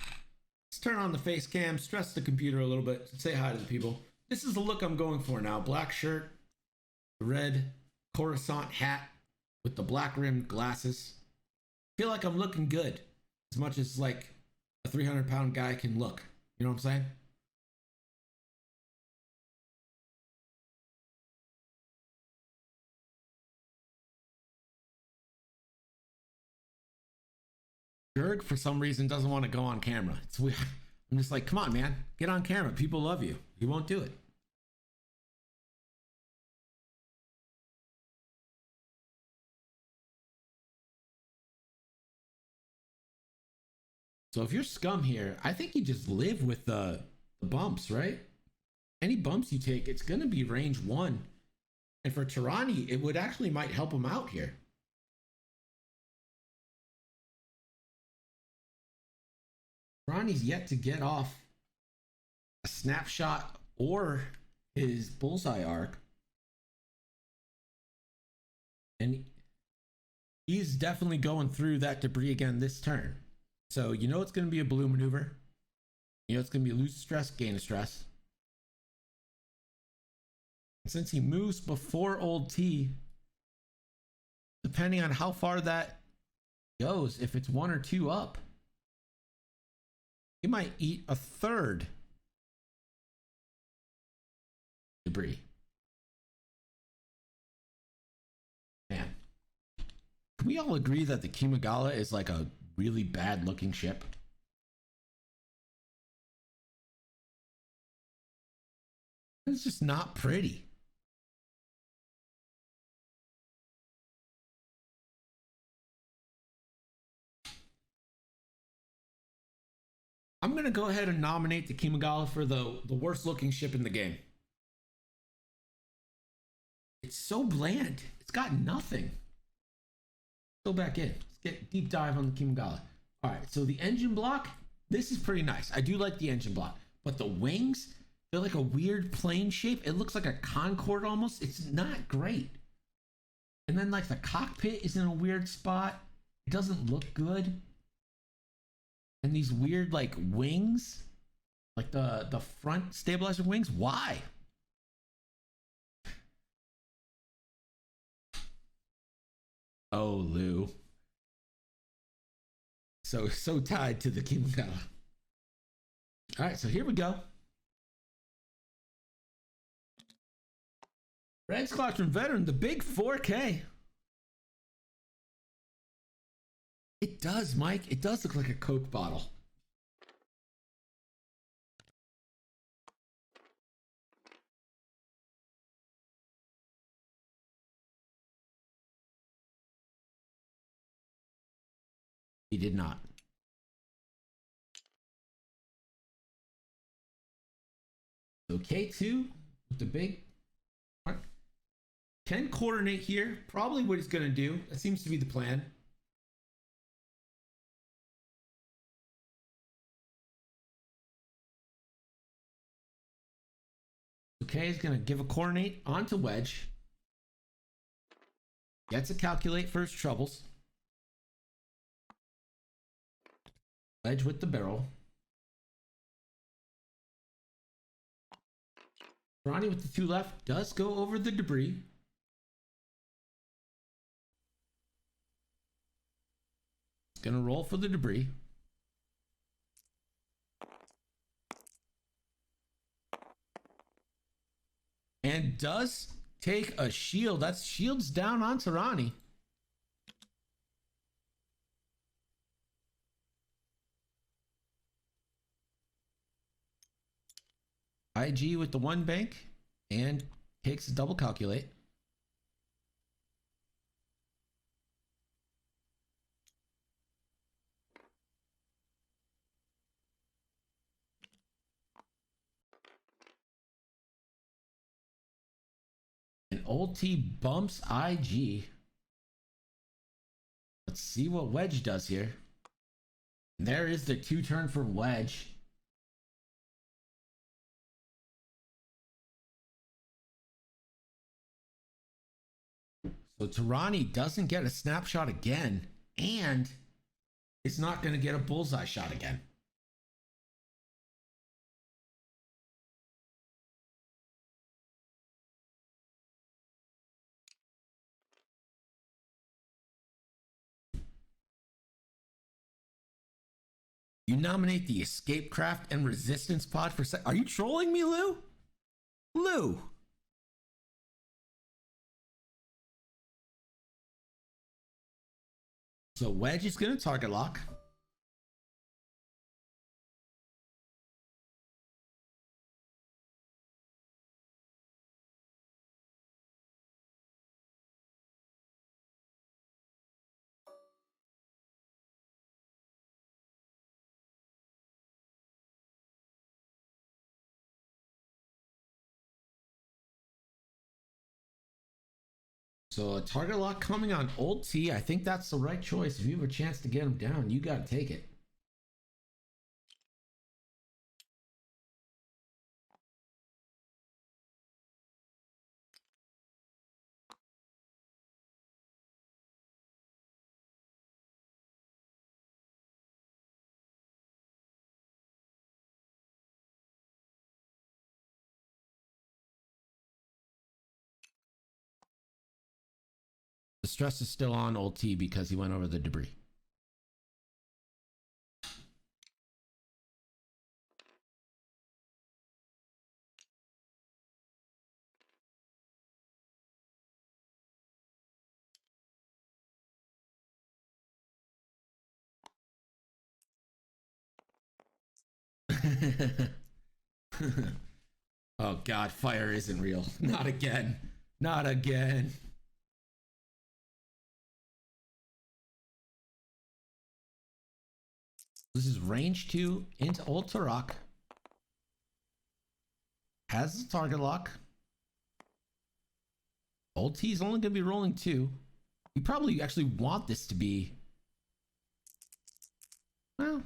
Let's turn on the face cam, stress the computer a little bit, say hi to the people. This is the look I'm going for now. Black shirt, red Coruscant hat with the black rimmed glasses. Feel like I'm looking good as much as like a 300-pound guy can look. You know what I'm saying? Gerg, for some reason, doesn't want to go on camera. It's weird. I'm just like, come on, man. Get on camera. People love you. He won't do it. So if you're scum here, I think you just live with the bumps, right? Any bumps you take, it's going to be range 1. And for Tirani, it would actually might help him out here. Tirani's yet to get off a snapshot or his bullseye arc. And he's definitely going through that debris again this turn. So you know it's going to be a blue maneuver. You know it's going to be lose stress, gain a stress. And since he moves before old T, depending on how far that goes, if it's 1 or 2 up, he might eat a 3rd debris. Man, can we all agree that the Kimigala is like a really bad looking ship? It's just not pretty. I'm going to go ahead and nominate the Kimigala for the worst looking ship in the game. It's so bland. It's got nothing. Go back in. Let's get deep dive on the Kimigala. All right, so the engine block, this is pretty nice. I do like the engine block, but the wings, they're like a weird plane shape. It looks like a Concorde almost. It's not great. And then like the cockpit is in a weird spot. It doesn't look good. And these weird like wings, like the front stabilizer wings, why? Oh, Lou. So tied to the Kimka. All right, so here we go. Red Squadron Veteran, the big 4K. It does, Mike. It does look like a Coke bottle. He did not. So K2 with the big mark. Can coordinate here. Probably what he's going to do. That seems to be the plan. Okay, he's going to give a coordinate onto Wedge. Gets a calculate for his troubles. Wedge with the barrel. Ronnie with the 2 left does go over the debris. He's going to roll for the debris. And does take a shield. That's shields down onto Ronnie. IG with the 1 bank and takes a double calculate. And old T bumps IG. Let's see what Wedge does here. There is the 2 turn for Wedge. So Tarani doesn't get a snapshot again, and it's not going to get a bullseye shot again. You nominate the escape craft and resistance pod for Are you trolling me, Lou? Lou! So Wedge is going to target lock. So a target lock coming on old T. I think that's the right choice. If you have a chance to get him down, you got to take it. The stress is still on old T because he went over the debris. Oh God, fire isn't real. Not again. Not again. This is range 2 into Old Turok. Has the target lock. Old T is only going to be rolling 2. You probably actually want this to be Well.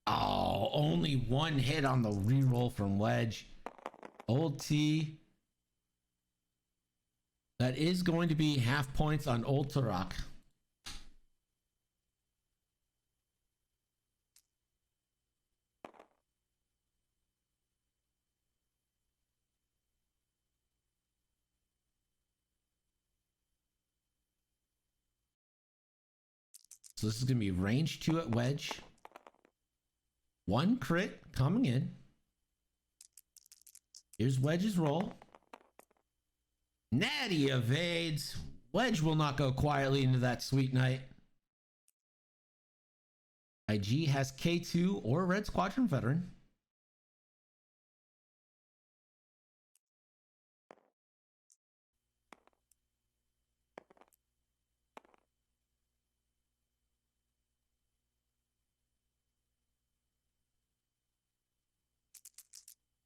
Oh, only one hit on the reroll from Wedge. Old T. That is going to be half points on Old Turok. So this is going to be range 2 at Wedge. One crit coming in. Here's Wedge's roll. Natty evades. Wedge will not go quietly into that sweet night. IG has K2 or Red Squadron Veteran.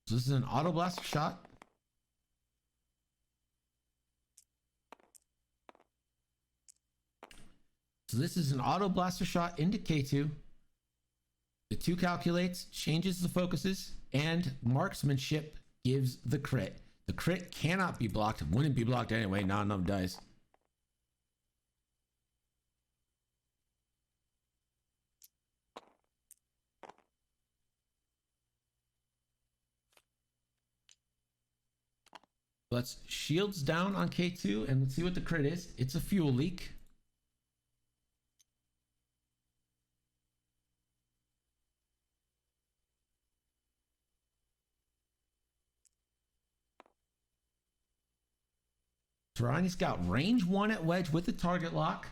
So this is an auto blaster shot. So this is an auto blaster shot into K2. The 2 calculates, changes the focuses, and marksmanship gives the crit. The crit cannot be blocked. Wouldn't be blocked anyway, not enough dice. Let's shields down on K2 and let's see what the crit is. It's a fuel leak. Tarani's got range 1 at Wedge with the target lock.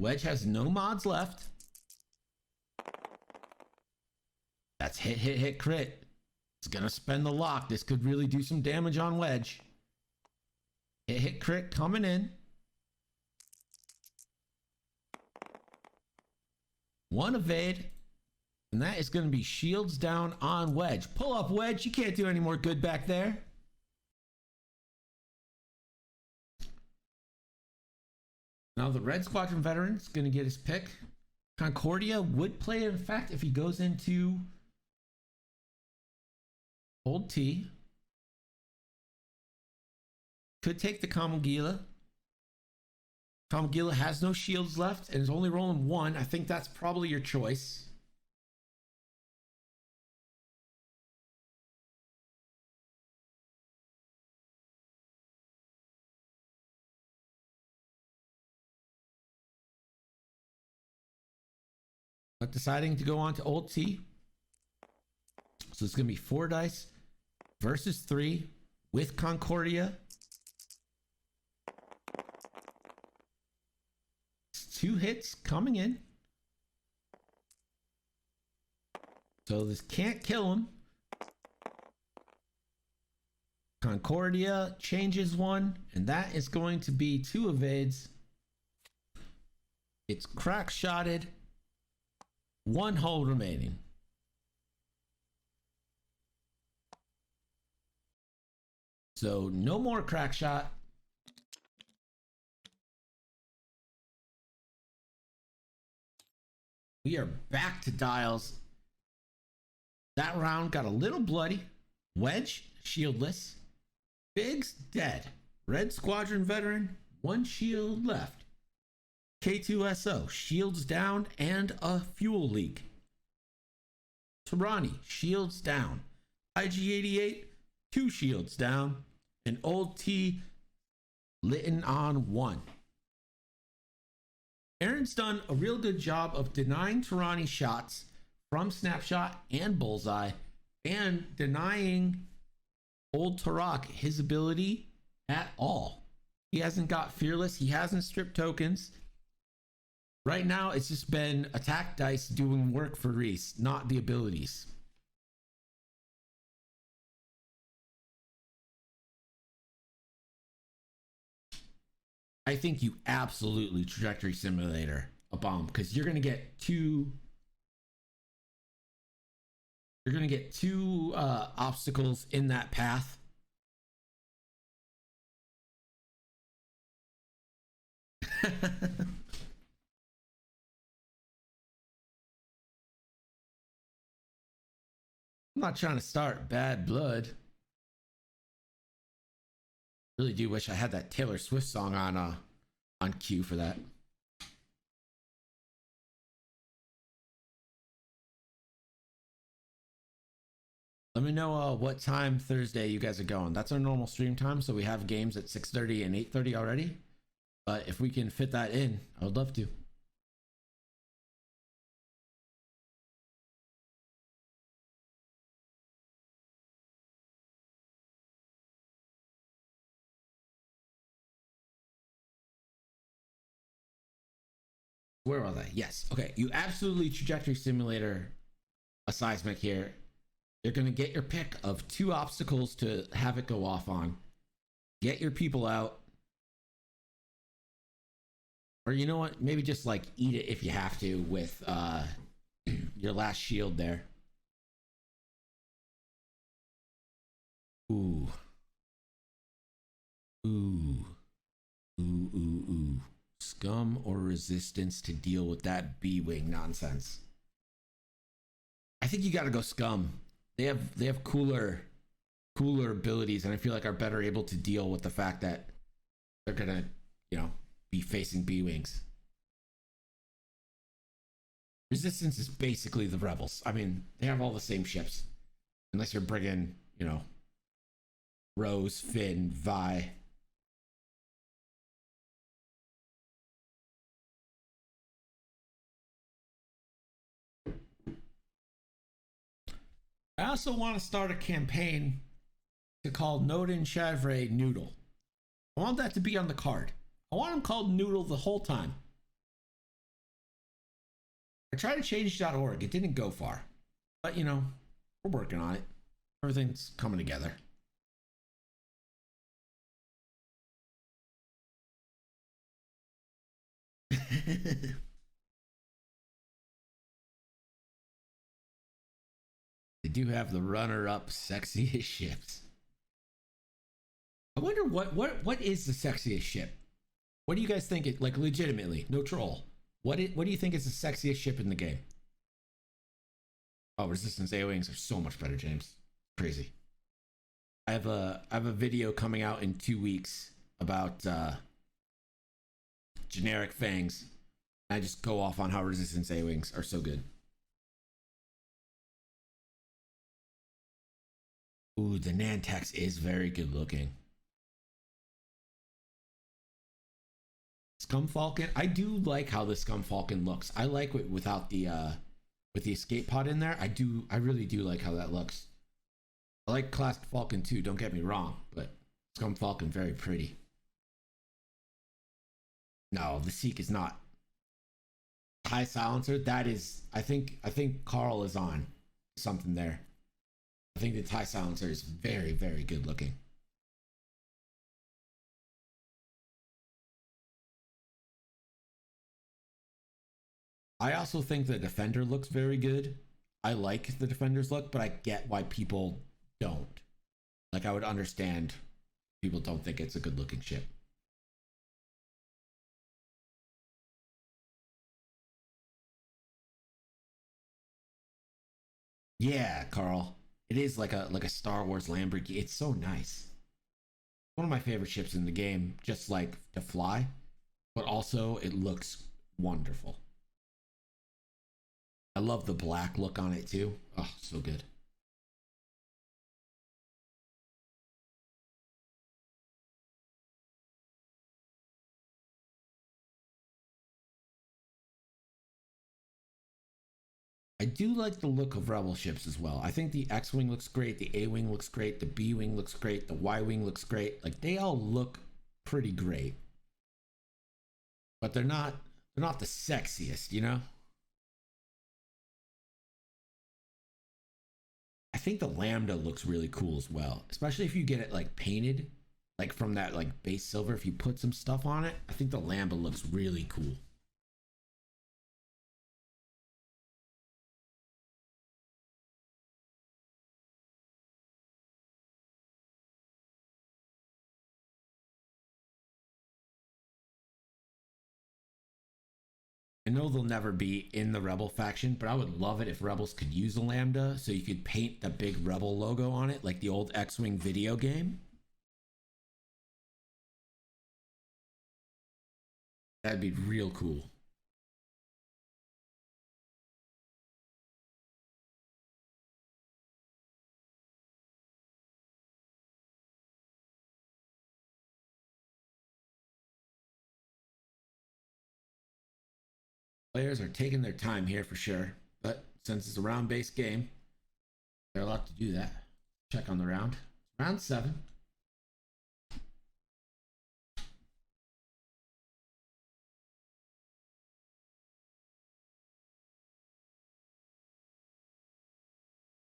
Wedge has no mods left. That's hit, crit. It's gonna spend the lock. This could really do some damage on Wedge. Hit, crit coming in. One evade. And that is gonna be shields down on Wedge. Pull up, Wedge. You can't do any more good back there. Now the Red Squadron veteran is going to get his pick. Concordia would play in effect if he goes into Old T. Could take the Kamogila. Kamogila has no shields left and is only rolling 1. I think that's probably your choice. But deciding to go on to Old T. So it's going to be 4 dice versus 3 with Concordia. 2 hits coming in. So this can't kill him. Concordia changes 1, and that is going to be 2 evades. It's crack shotted. 1 hull remaining. So no more crack shot. We are back to dials. That round got a little bloody. Wedge, shieldless. Biggs, dead. Red Squadron veteran, 1 shield left. K2SO, shields down and a fuel leak. Tarani, shields down. IG88, 2 shields down. And Old T, litten on 1. Aaron's done a real good job of denying Tarani shots from Snapshot and Bullseye and denying Old Turok his ability at all. He hasn't got Fearless. He hasn't stripped tokens. Right now, it's just been attack dice doing work for Rhys, not the abilities. I think you absolutely trajectory simulator a bomb because you're gonna get two. You're gonna get 2 obstacles in that path. I'm not trying to start bad blood. Really do wish I had that Taylor Swift song on cue for that. Let me know what time Thursday you guys are going. That's our normal stream time, so we have games at 6:30 and 8:30 already. But if we can fit that in, I would love to. Where was I? Yes. Okay. You absolutely trajectory simulator a seismic here. You're going to get your pick of 2 obstacles to have it go off on. Get your people out. Or you know what? Maybe just like eat it if you have to with your last shield there. Ooh. Ooh. Ooh, ooh, ooh. Scum or resistance to deal with that B-wing nonsense? I think you got to go scum. They have cooler abilities, and I feel like are better able to deal with the fact that they're gonna, be facing B-wings. Resistance is basically the rebels. I mean, they have all the same ships, unless you're bringing, Rose, Finn, Vi. I also want to start a campaign to call Nodin Chavre Noodle. I want that to be on the card. I want him called Noodle the whole time. I tried to change .org. It didn't go far. But, we're working on it. Everything's coming together. They do have the runner-up sexiest ships. I wonder what is the sexiest ship? What do you guys think? It like legitimately, no troll. What do you think is the sexiest ship in the game? Oh, Resistance A-wings are so much better, James. Crazy. I have a video coming out in 2 weeks about generic fangs. I just go off on how Resistance A-wings are so good. Ooh, the Nantex is very good looking. Scum Falcon. I do like how the Scum Falcon looks. I like it without the with the escape pod in there. I really do like how that looks. I like Classic Falcon too, don't get me wrong, but Scum Falcon very pretty. No, the Seek is not. High silencer, that is I think Carl is on something there. I think the TIE silencer is very, very good looking. I also think the Defender looks very good. I like the Defender's look, but I get why people don't. Like, I would understand people don't think it's a good looking ship. Yeah, Carl. It is like a Star Wars Lamborghini. It's so nice. One of my favorite ships in the game, just like to fly, but also it looks wonderful. I love the black look on it too. Oh, so good. I do like the look of Rebel ships as well. I think the X-Wing looks great, the A-Wing looks great, the B-Wing looks great, the Y-Wing looks great. Like, they all look pretty great. But they're not the sexiest, you know? I think the Lambda looks really cool as well, especially if you get it like painted, like from that like base silver. If you put some stuff on it, I think the Lambda looks really cool. I know they'll never be in the Rebel faction, but I would love it if Rebels could use a Lambda so you could paint the big Rebel logo on it, like the old X-Wing video game. That'd be real cool. Players are taking their time here for sure, but since it's a round-based game, they're allowed to do that. Check on the round. Round 7.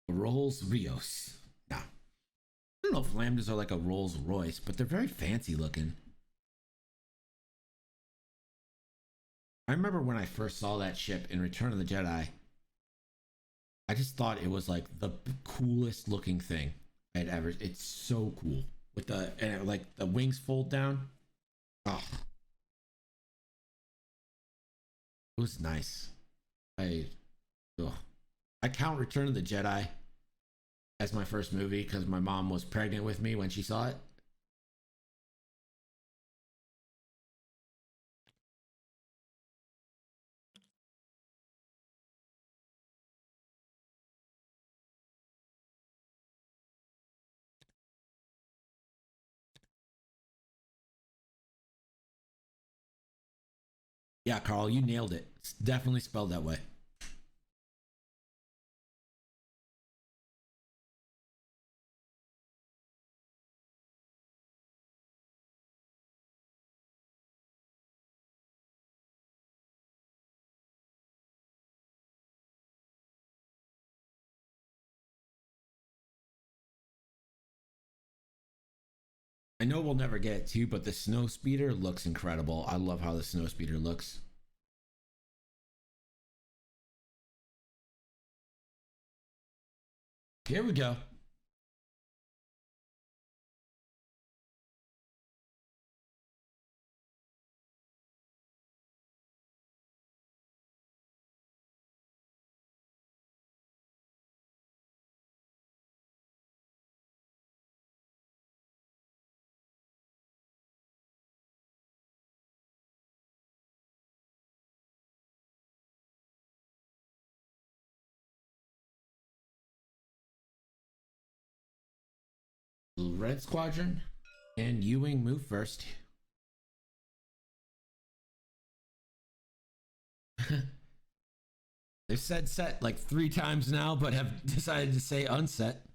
Rolls Rios. Now, I don't know if Lambdas are like a Rolls Royce, but they're very fancy looking. I remember when I first saw that ship in Return of the Jedi, I just thought it was like the coolest looking thing I'd ever. It's so cool with the and like the wings fold down. Oh, it was nice. I, oh, I count Return of the Jedi as my first movie because my mom was pregnant with me when she saw it. Yeah, Carl, you nailed it. It's definitely spelled that way. I know we'll never get it too, but the snow speeder looks incredible. I love how the snow speeder looks. Here we go. Red Squadron and Ewing move first. They've said set like 3 times now, but have decided to say unset.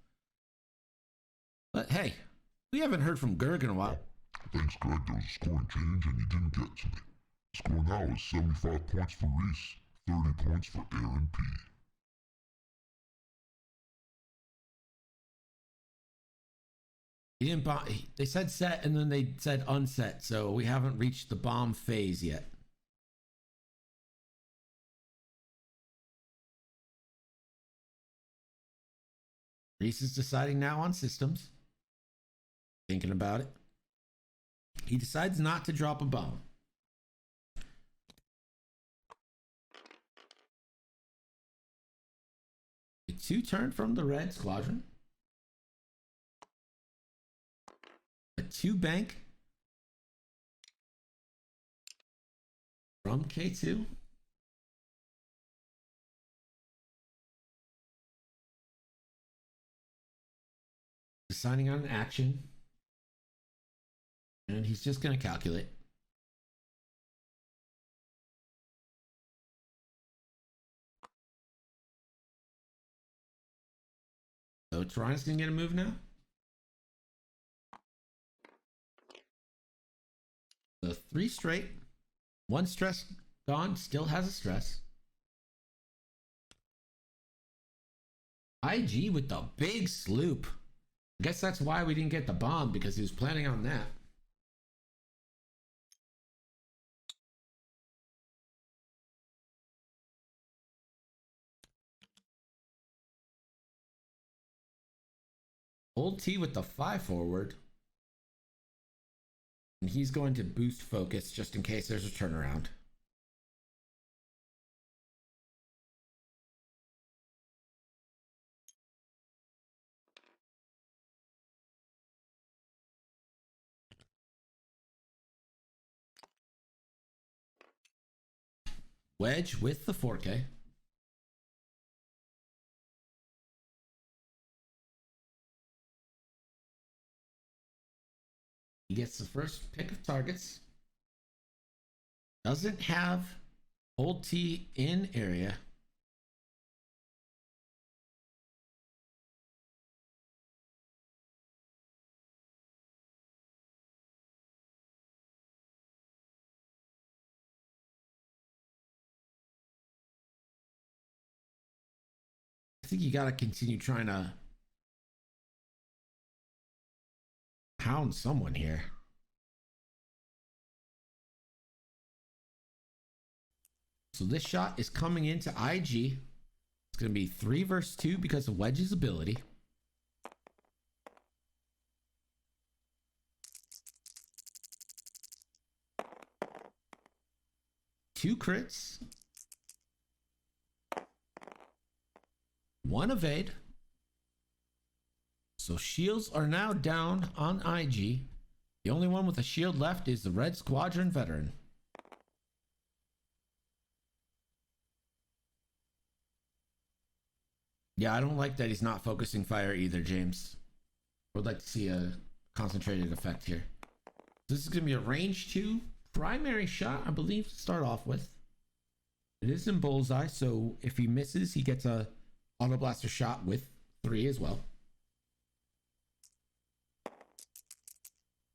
But hey, we haven't heard from Gerg in a while. Thanks, Greg. There was a scoring change and you didn't get to me. The score now is 75 points for Rhys, 30 points for Aaron P. He didn't bomb. They said set and then they said unset, so we haven't reached the bomb phase yet. Rhys is deciding now on systems. Thinking about it. He decides not to drop a bomb. A 2 turn from the Red Squadron. A 2 bank from K2. Deciding on an action. And he's just going to calculate. So Tyrannus going to get a move now. So 3 straight. 1 stress gone. Still has a stress. IG with the big sloop. I guess that's why we didn't get the bomb, because he was planning on that. Old T with the 5 forward. And he's going to boost focus just in case there's a turnaround. Wedge with the 4K. He gets the first pick of targets. Doesn't have Old T in area. I think you got to continue trying to pound someone here. So this shot is coming into IG. It's going to be 3 versus 2 because of Wedge's ability. Two crits. 1 evade. So shields are now down on IG. The only one with a shield left is the Red Squadron veteran. Yeah, I don't like that he's not focusing fire either, James. I would like to see a concentrated effect here. This is going to be a range 2 primary shot, I believe, to start off with. It is in bullseye, so if he misses, he gets a auto blaster shot with 3 as well.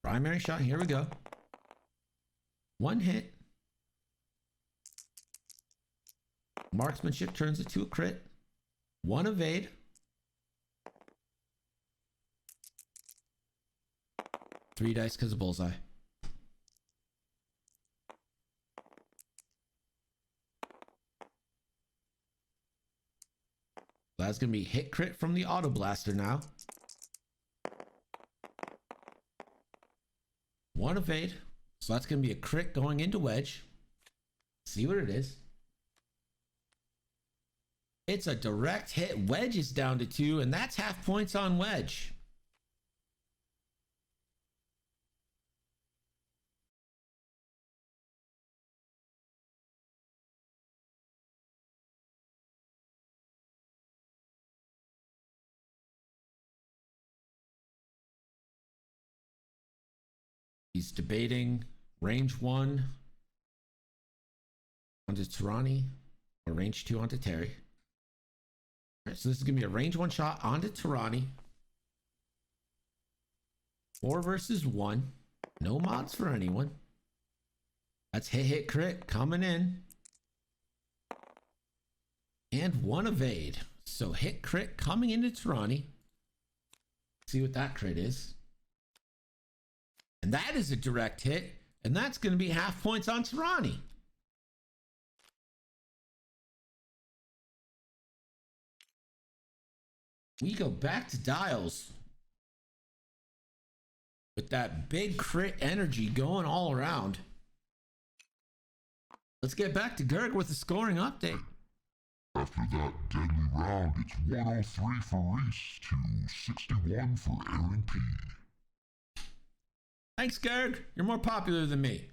Primary shot, here we go. 1 hit. Marksmanship turns it to a crit. 1 evade. 3 dice because of bullseye. That's going to be hit crit from the auto blaster now. 1 evade. So that's going to be a crit going into Wedge. See what it is. It's a direct hit. Wedge is down to 2, and that's half points on Wedge. He's debating range 1 onto Tirani or range 2 onto Terry. All right, so this is going to be a range 1 shot onto Tirani. 4 versus 1. No mods for anyone. That's hit crit coming in. And 1 evade. So hit crit coming into Tirani. See what that crit is. And that is a direct hit. And that's going to be half points on Tirani. We go back to Dials with that big crit energy going all around. Let's get back to Gerg with the scoring update. After that deadly round, it's 103 for Rhys to 61 for Aaron P. Thanks, Gerg. You're more popular than me.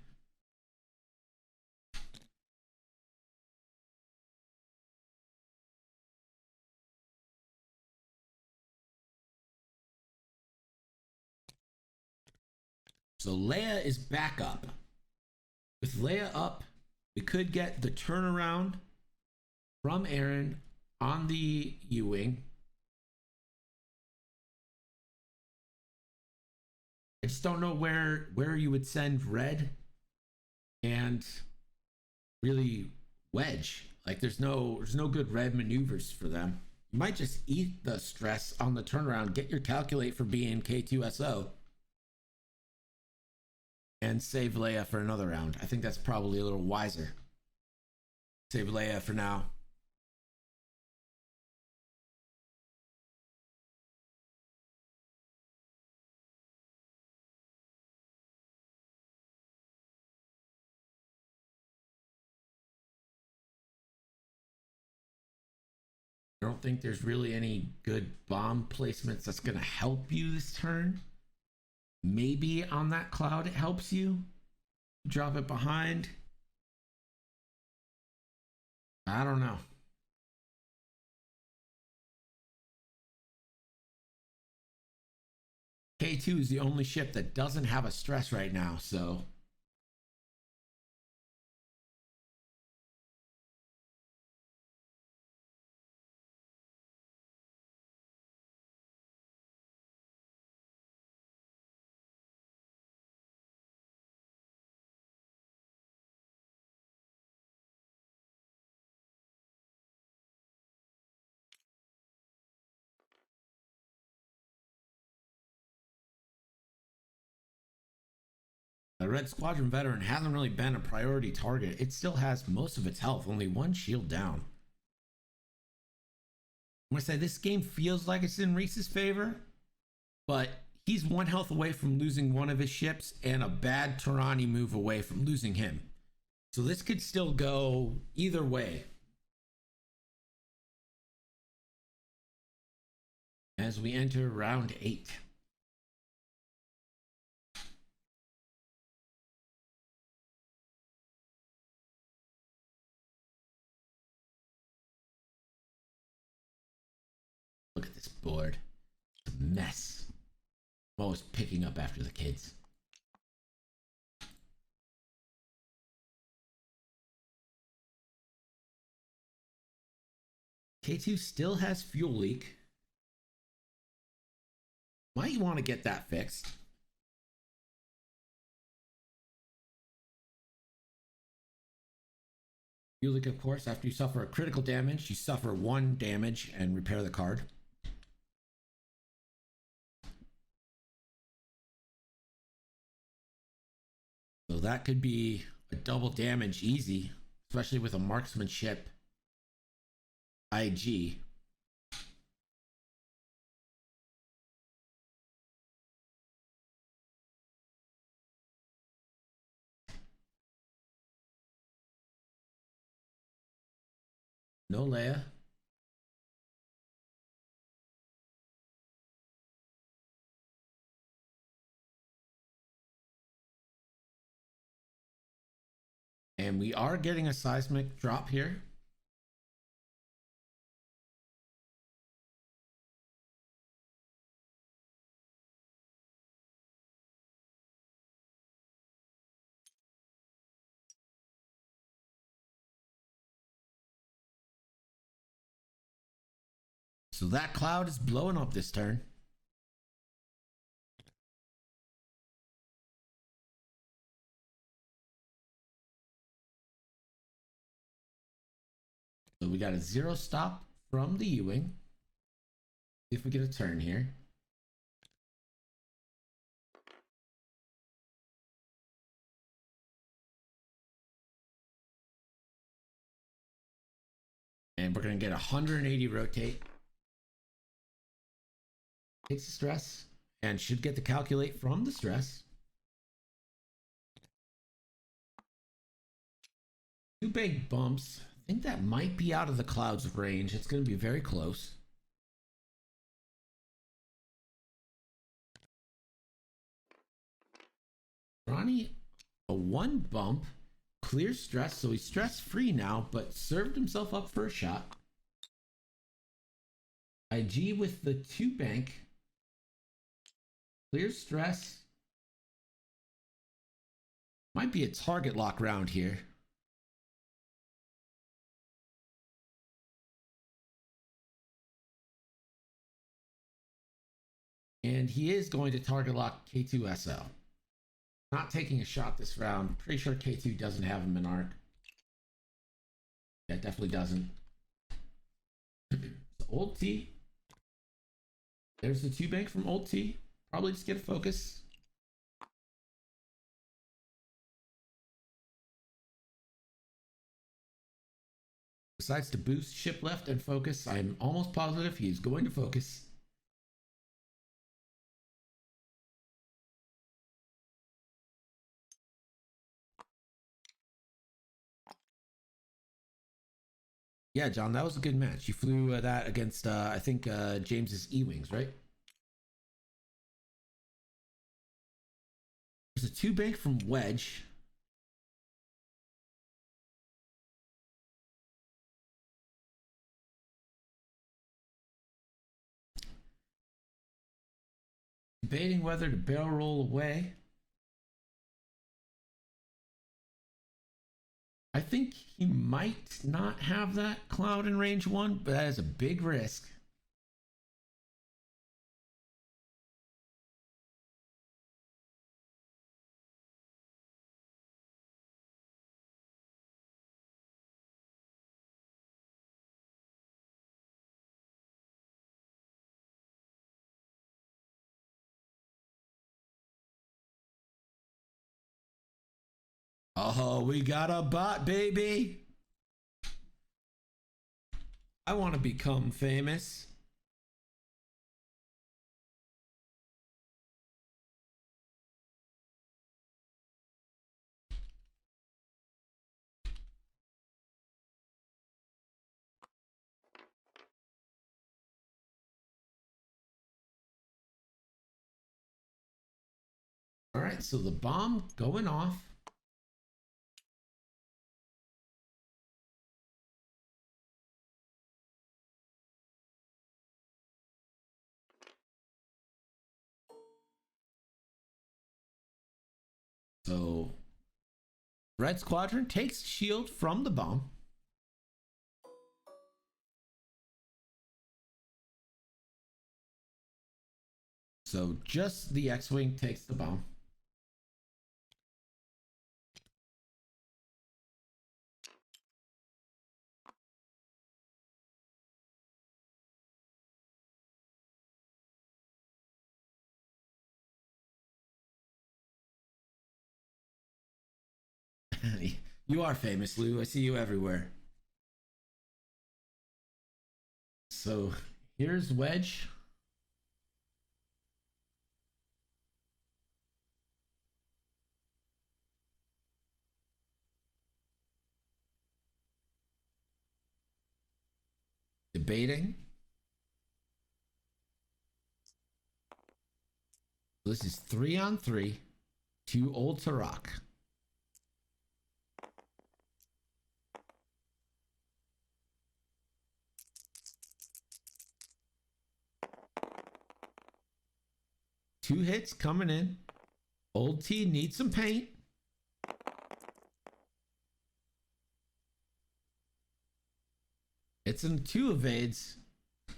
So Leia is back up. With Leia up, we could get the turnaround from Aaron on the U-Wing. I just don't know where you would send Red and really Wedge. Like there's no good Red maneuvers for them. You might just eat the stress on the turnaround, get your calculate for being K2SO, and save Leia for another round. I think that's probably a little wiser. Save Leia for now. I don't think there's really any good bomb placements that's going to help you this turn. Maybe on that cloud it helps you. Drop it behind. I don't know. K2 is the only ship that doesn't have a stress right now, so the Red Squadron veteran hasn't really been a priority target. It still has most of its health, only one shield down. I'm gonna say this game feels like it's in Rhys's favor, but he's one health away from losing one of his ships and a bad Tarani move away from losing him. So this could still go either way. As we enter round 8. Look at this board. It's a mess. I'm always picking up after the kids. K2 still has fuel leak. Might want to get that fixed. Fuel leak, of course, after you suffer a critical damage, you suffer 1 damage and repair the card. So that could be a double damage easy, especially with a marksmanship IG. No Leia. And we are getting a seismic drop here. So that cloud is blowing up this turn. So we got a 0 stop from the U-Wing. See if we get a turn here. And we're going to get 180 rotate. Takes the stress and should get the calculate from the stress. 2 big bumps. I think that might be out of the cloud's range. It's going to be very close. Ronnie, a 1 bump, clears stress, so he's stress free now, but served himself up for a shot. IG with the 2 bank, clears stress. Might be a target lock round here. And he is going to target lock K2SL. Not taking a shot this round. Pretty sure K2 doesn't have him in arc. Yeah, definitely doesn't. So Old T. There's the 2 bank from Old T. Probably just get a focus. Decides to boost ship left and focus. I'm almost positive he's going to focus. Yeah, John, that was a good match. You flew that against, I think, James's E-Wings, right? There's a 2 bank from Wedge. Debating whether to barrel roll away. I think he might not have that cloud in range 1, but that is a big risk. Oh, we got a bot, baby. I want to become famous. All right, so the bomb going off. So Red Squadron takes shield from the bomb. So just the X-Wing takes the bomb. You are famous, Lou. I see you everywhere. So here's Wedge. Debating. This is 3-on-3. 2 old to rock. Two hits coming in. Old T needs some paint. It's in 2 evades.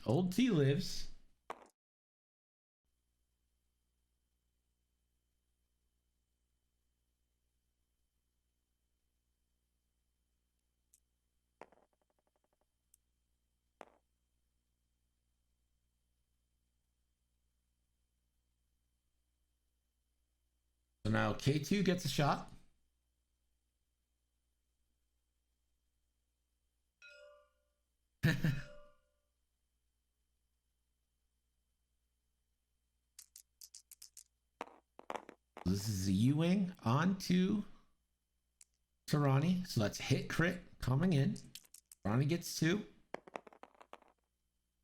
Old T lives. So now K2 gets a shot. This is a U-Wing onto Tarani. So that's hit crit coming in. Tarani gets 2.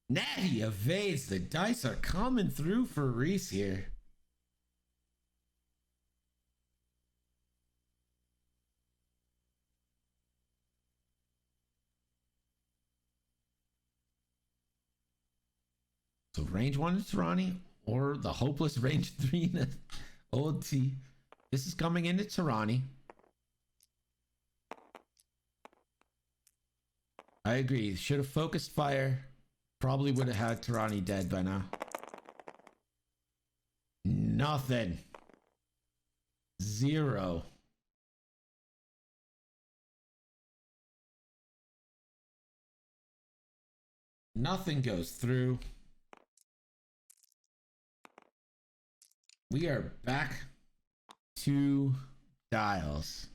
Natty evades. The dice are coming through for Rhys here. So range 1 to Tarani, or the hopeless range 3 to Old T. This is coming into Tarani. I agree. Should have focused fire. Probably would have had Tarani dead by now. Nothing. 0. Nothing goes through. We are back to dials.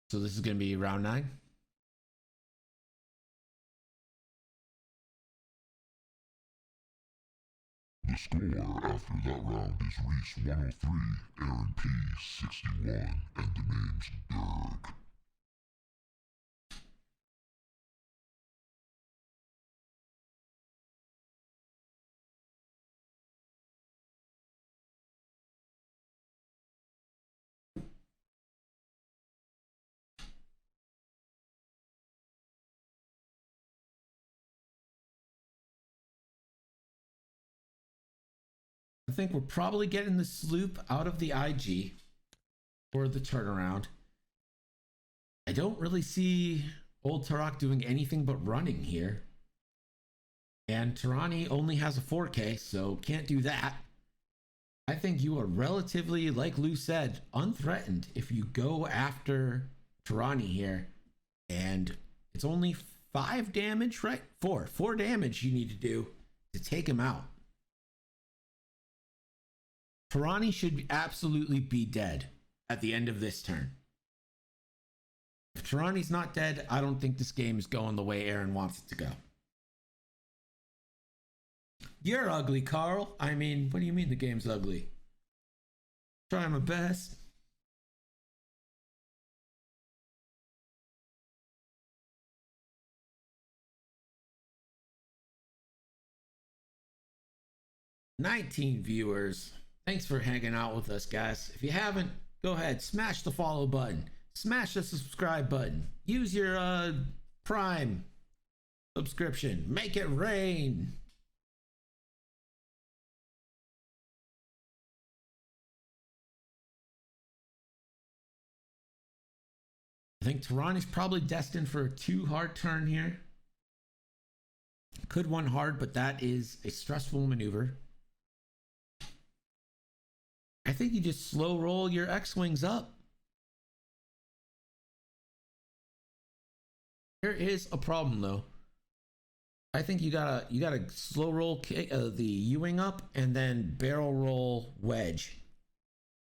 So this is going to be round 9. The score after that round is Rhys 103, Aaron P 61, and the name's Dirk. I think we're probably getting the sloop out of the IG for the turnaround. I don't really see old Tarak doing anything but running here. And Tirani only has a 4K, so can't do that. I think you are relatively, like Lou said, unthreatened if you go after Tirani here. And it's only 5 damage, right? 4 damage you need to do to take him out. Tirani should absolutely be dead at the end of this turn. If Tirani's not dead, I don't think this game is going the way Aaron wants it to go. You're ugly, Carl. I mean, what do you mean the game's ugly? Trying my best. $19 viewers. Thanks for hanging out with us, guys. If you haven't, go ahead, smash the follow button. Smash the subscribe button. Use your Prime subscription. Make it rain. I think Tirani's probably destined for a 2 hard turn here. Could 1 hard, but that is a stressful maneuver. I think you just slow roll your X-Wings up. There is a problem though. I think you gotta slow roll the U-wing up and then barrel roll wedge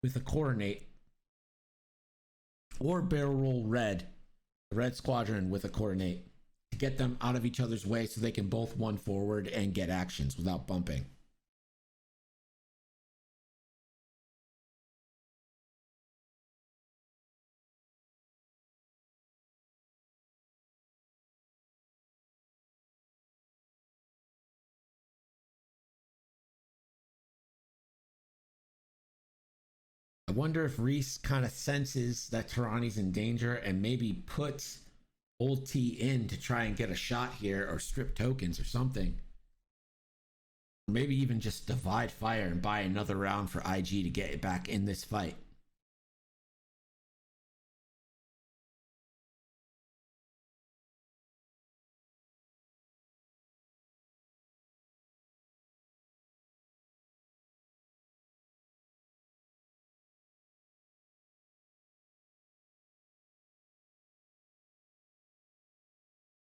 with a coordinate, or barrel roll red squadron with a coordinate to get them out of each other's way so they can both 1 forward and get actions without bumping. I wonder if Rhys kind of senses that Tirani's in danger and maybe puts old T in to try and get a shot here or strip tokens or something. Maybe even just divide fire and buy another round for IG to get it back in this fight.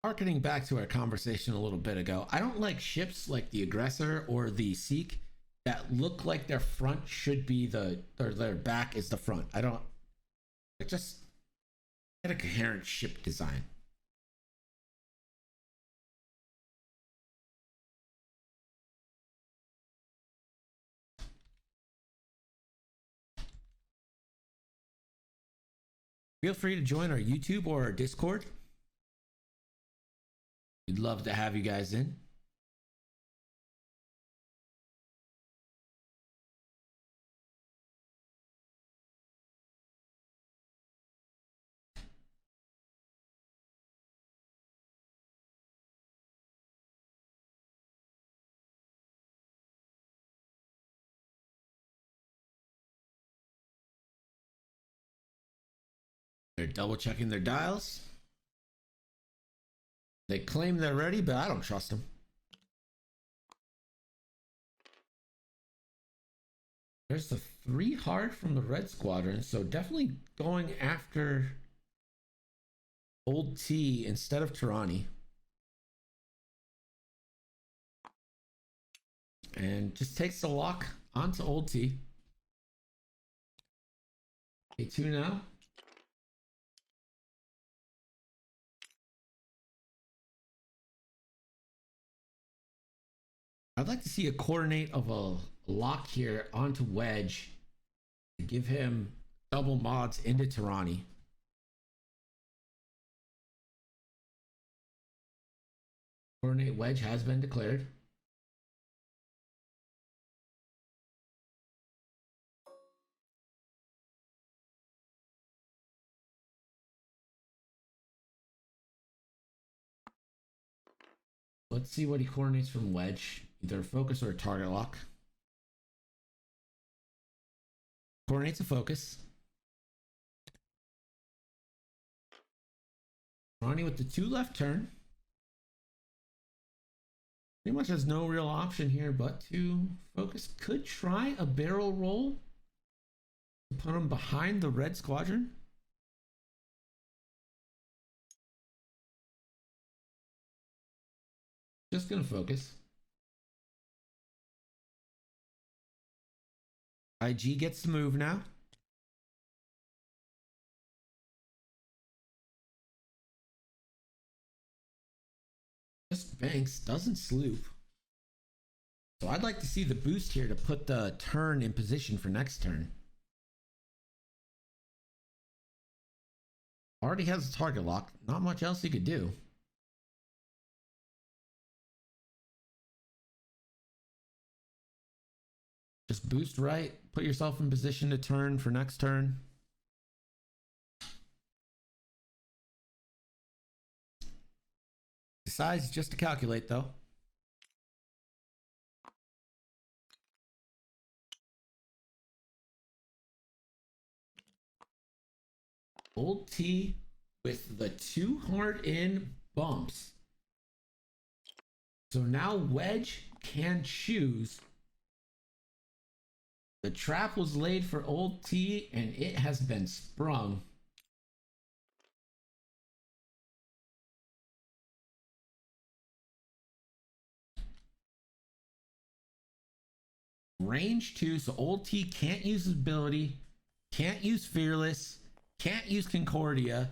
Harkening back to our conversation a little bit ago, I don't like ships like the Aggressor or the Seek that look like their front should be or their back is the front. I don't, just get a coherent ship design. Feel free to join our YouTube or our Discord. We'd love to have you guys in. They're double checking their dials. They claim they're ready, but I don't trust them. There's the 3 hard from the Red Squadron, so definitely going after old T instead of Tirani. And just takes the lock onto old T. A2 now. I'd like to see a coordinate of a lock here onto wedge to give him double mods into Tirani. Coordinate wedge has been declared. Let's see what he coordinates from wedge. Either a focus or a target lock. Coordinates a focus. Ronnie with the 2 left turn. Pretty much has no real option here but to focus. Could try a barrel roll to put him behind the red squadron. Just gonna focus. IG gets the move now. Just banks, doesn't sloop. So I'd like to see the boost here to put the turn in position for next turn. Already has a target lock. Not much else he could do. Just boost right. Put yourself in position to turn for next turn. Decides just to calculate though. Old T with the 2 hard in bumps. So now Wedge can choose. The trap was laid for Old T and it has been sprung. Range 2, so Old T can't use his ability, can't use Fearless, can't use Concordia.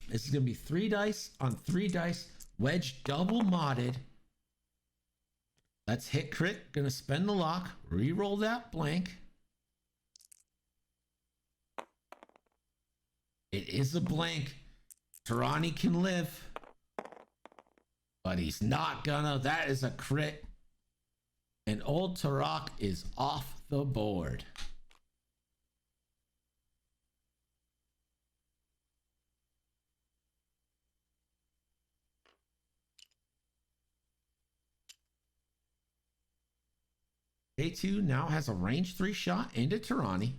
This is going to be 3 dice on 3 dice. Wedge double modded. Let's hit crit. Gonna spend the lock. Reroll that blank. It is a blank. Tarani can live. But he's not gonna. That is a crit. And old Tarak is off the board. K2 now has a range 3 shot into Tarani.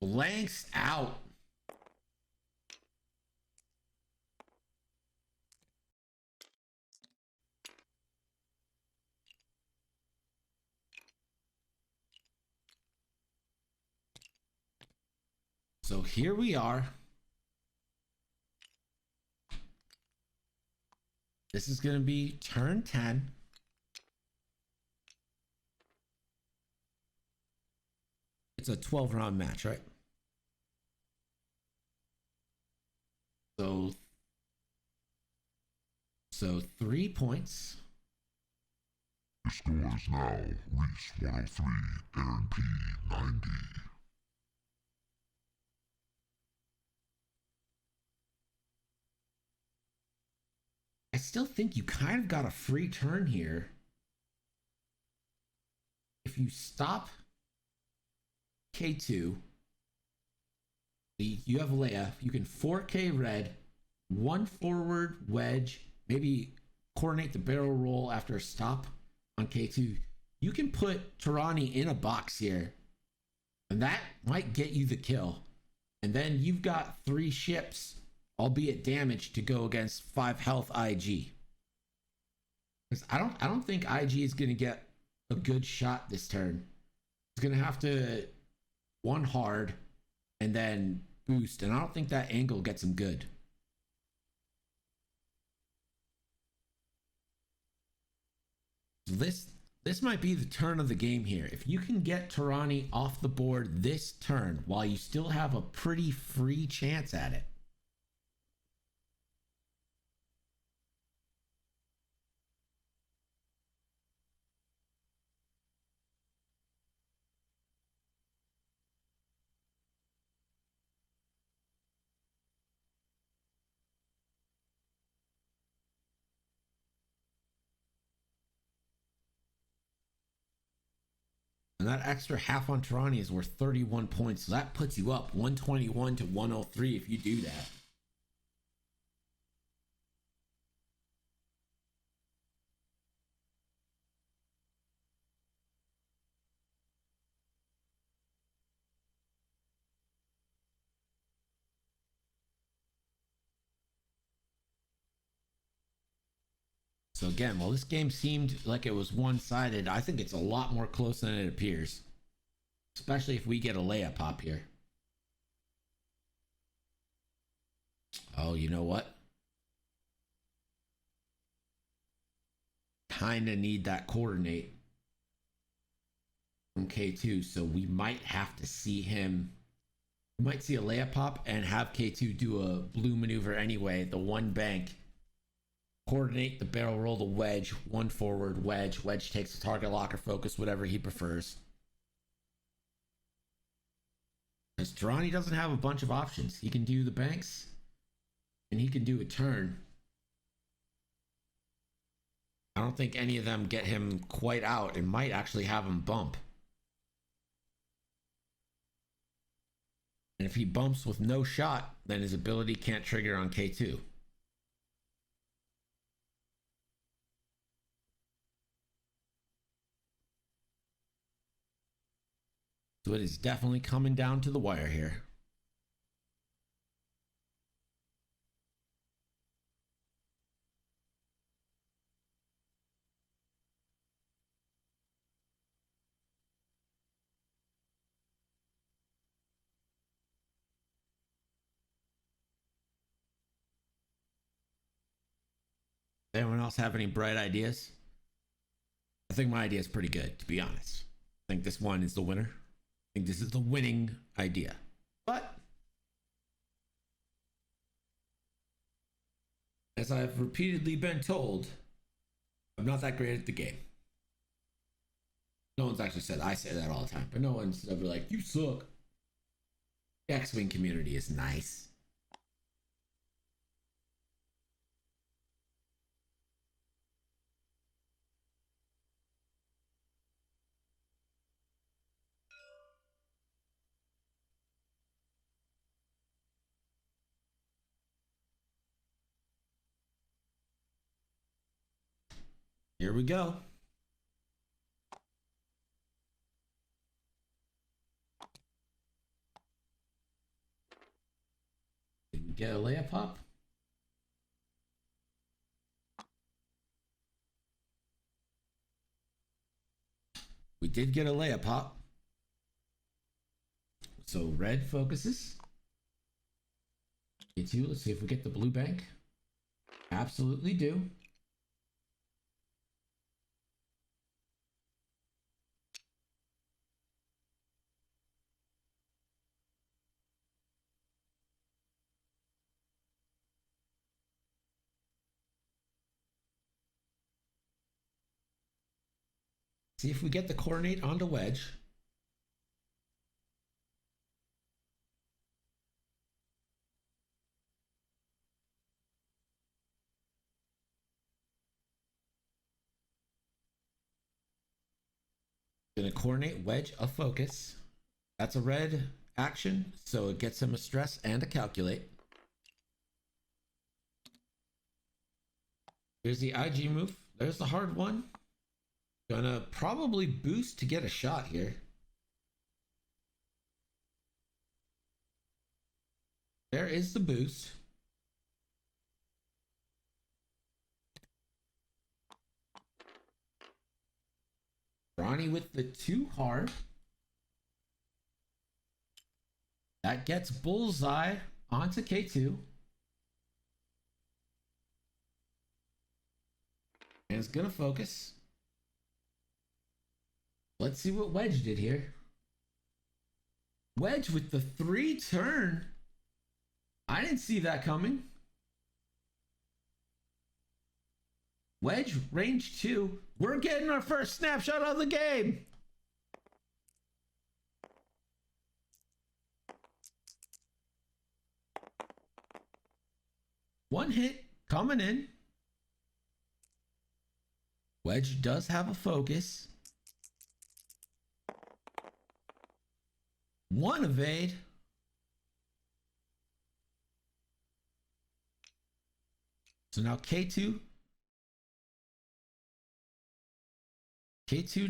Blanks out. So here we are. This is going to be turn 10. It's a 12-round match, right? So 3 points. Your score is now Rhys 103, Aaron P 90. I still think you kind of got a free turn here. If you stop K2, you have Leia, you can 4K red, 1 forward wedge, maybe coordinate the barrel roll after a stop on K2. You can put Tarani in a box here, and that might get you the kill. And then you've got 3 ships, albeit damaged, to go against 5 health IG. Because I don't think IG is gonna get a good shot this turn. He's gonna have to 1 hard and then boost, and I don't think that angle gets him good. This might be the turn of the game here. If you can get Tarani off the board this turn while you still have a pretty free chance at it. And that extra half on Tarani is worth 31 points. So that puts you up 121 to 103 if you do that. So again, while this game seemed like it was one-sided, I think it's a lot more close than it appears. Especially if we get a layup pop here. Oh, you know what? Kinda need that coordinate from K2, so we might have to see him. We might see a layup pop and have K2 do a blue maneuver anyway, the one bank. Coordinate the barrel roll, the wedge, one forward, wedge. Wedge takes the target locker focus, whatever he prefers. Because Tarani doesn't have a bunch of options. He can do the banks, and he can do a turn. I don't think any of them get him quite out. It might actually have him bump. And if he bumps with no shot, then his ability can't trigger on K2. So it is definitely coming down to the wire here. Anyone else have any bright ideas? I think my idea is pretty good, to be honest. I think this one is the winner. I think this is the winning idea. But as I've repeatedly been told, I'm not that great at the game. No one's actually said, I say that all the time, but no one's ever like, you suck. The X-Wing community is nice. Here we go. Did we get a layup pop? We did get a layup pop. So red focuses. K2, let's see if we get the blue bank. Absolutely do. See if we get the coordinate onto wedge. Gonna coordinate wedge a focus. That's a red action, so it gets him a stress and a calculate. Here's the IG move. There's the hard one. Gonna probably boost to get a shot here. There is the boost. Ronnie with the 2 hard. That gets bullseye onto K2. And it's gonna focus. Let's see what Wedge did here. Wedge with the 3 turn. I didn't see that coming. Wedge, range 2. We're getting our first snapshot of the game. One hit coming in. Wedge does have a focus. One evade. So now K2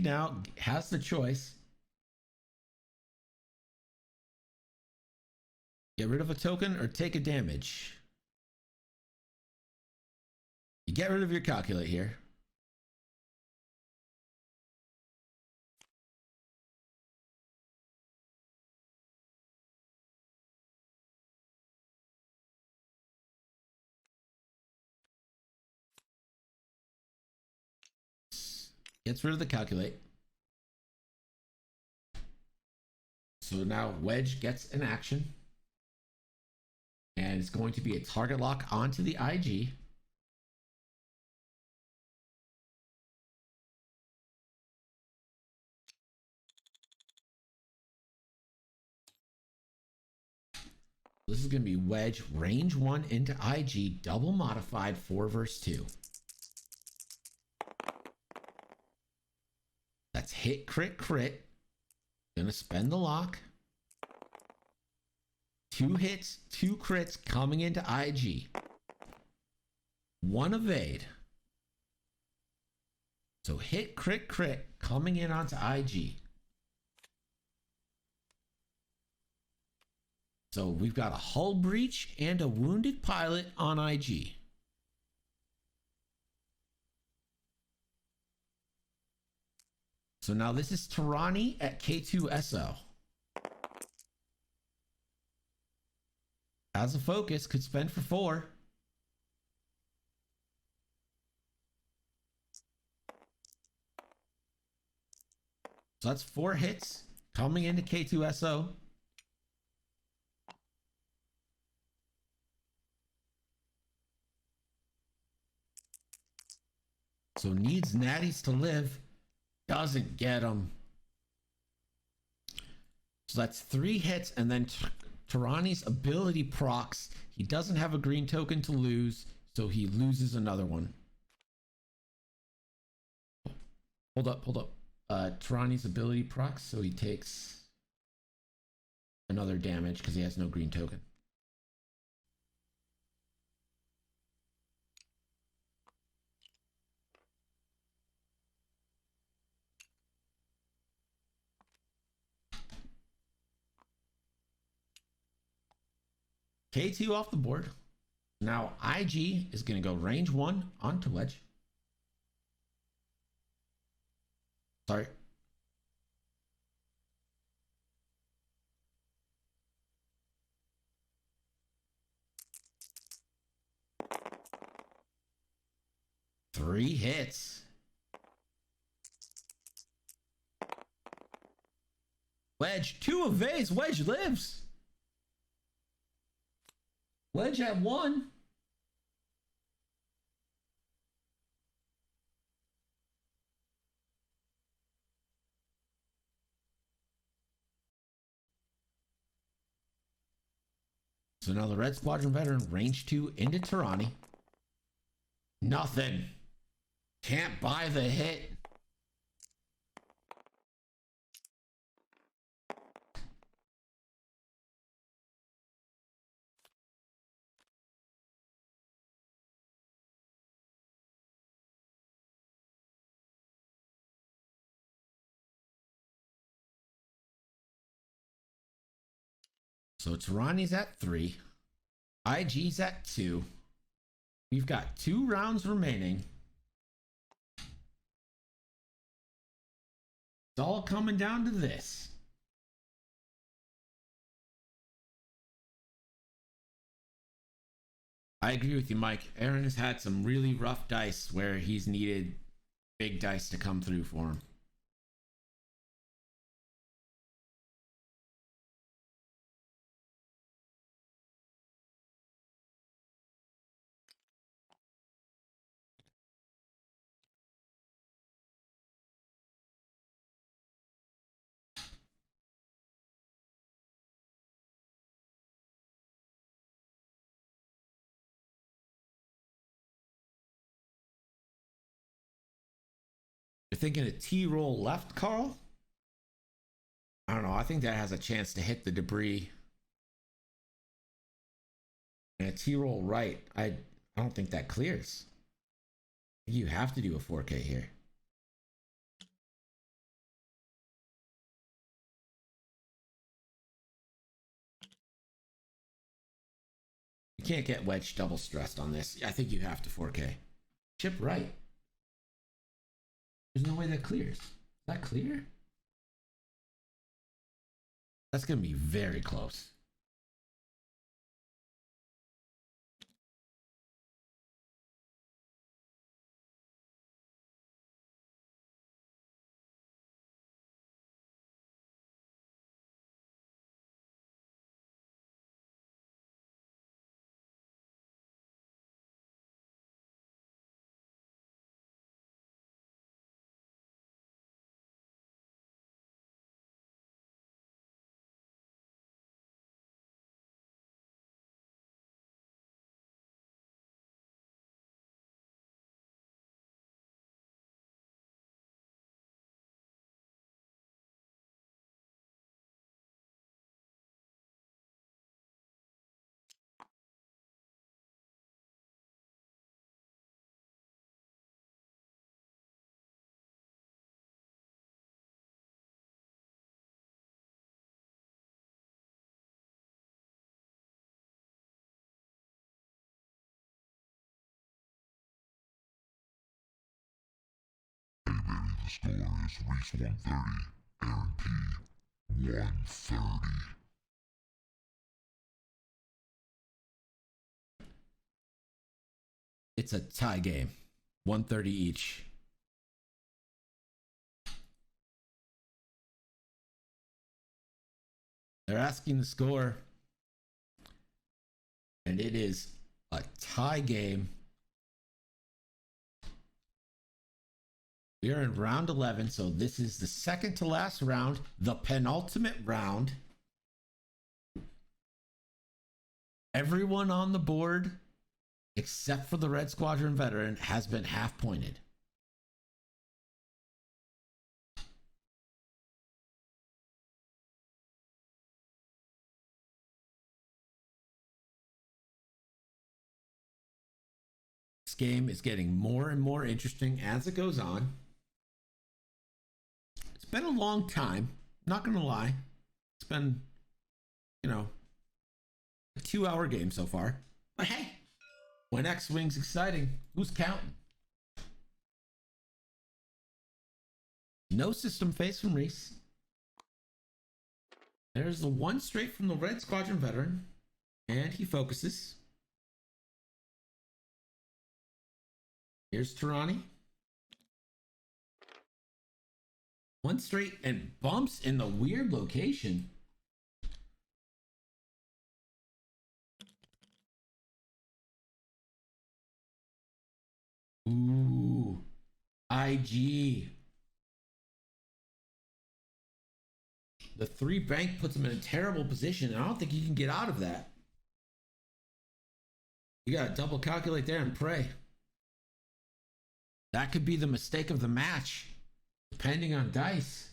now has the choice. Get rid of a token or take a damage. You get rid of your calculate here. Gets rid of the calculate. So now wedge gets an action. And it's going to be a target lock onto the IG. This is going to be wedge range 1 into IG double modified 4 verse 2. That's hit, crit, crit. Gonna spend the lock. 2 hits, 2 crits coming into IG. 1 evade. So hit, crit, crit coming in onto IG. So we've got a hull breach and a wounded pilot on IG. So now this is Tirani at K2SO. As a focus, could spend for 4. So that's 4 hits coming into K2SO. So needs natties to live. Doesn't get them. So that's 3 hits, and then Tirani's ability procs. He doesn't have a green token to lose, so he loses another one. Hold up. Tirani's ability procs, so he takes another damage because he has no green token. K2 off the board. Now IG is going to go range 1 onto wedge. Sorry. Three hits. Wedge, 2 evades. Wedge lives. Wedge at 1. So now the Red Squadron veteran range 2 into Tirani. Nothing. Can't buy the hit. So Tirani's at 3. IG's at 2. We've got 2 rounds remaining. It's all coming down to this. I agree with you, Mike. Aaron has had some really rough dice where he's needed big dice to come through for him. You're thinking a T-roll left, Carl? I don't know. I think that has a chance to hit the debris. And a T-roll right, I don't think that clears. You have to do a 4K here. You can't get wedge double stressed on this. I think you have to 4K. Chip right. There's no way that clears. Is that clear? That's going to be very close. The score is Rhys 130, Aaron P 130. It's a tie game. 130 each. They're asking the score. And it is a tie game. We are in round 11, so this is the second to last round, the penultimate round. Everyone on the board, except for the Red Squadron veteran, has been half pointed. This game is getting more and more interesting as it goes on. It's been a long time, not gonna lie. It's been, a 2-hour game so far. But hey, when X-Wing's exciting, who's counting? No system face from Rhys. There's the one straight from the Red Squadron veteran. And he focuses. Here's Tirani. One straight and bumps in the weird location. Ooh. IG. The 3 bank puts him in a terrible position, and I don't think he can get out of that. You gotta double calculate there and pray. That could be the mistake of the match, depending on dice.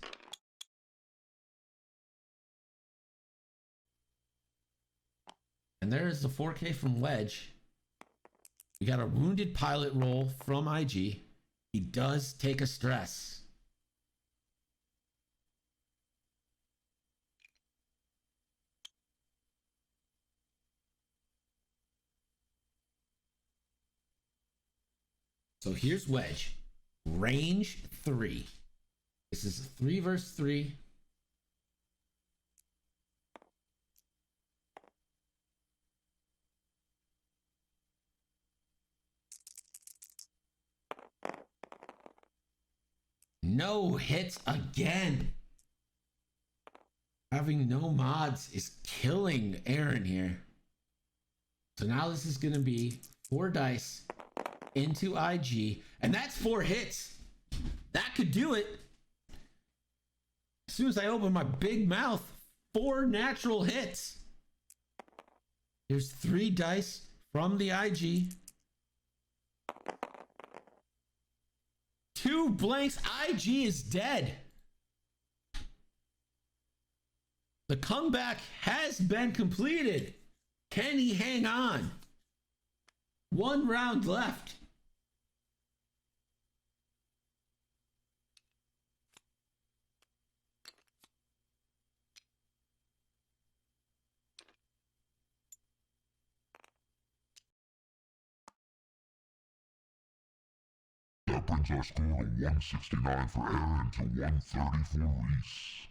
And there's the 4K from Wedge. We got a wounded pilot roll from IG. He does take a stress. So here's Wedge. Range 3. This is 3 versus 3. No hits again. Having no mods is killing Aaron here. So now this is going to be 4 dice into IG, and that's 4 hits. That could do it. As soon as I open my big mouth, 4 natural hits. Here's 3 dice from the IG. 2 blanks. IG is dead. The comeback has been completed. Can he hang on? 1 round left. That brings our score to 169 for Aaron to 130 for Rhys.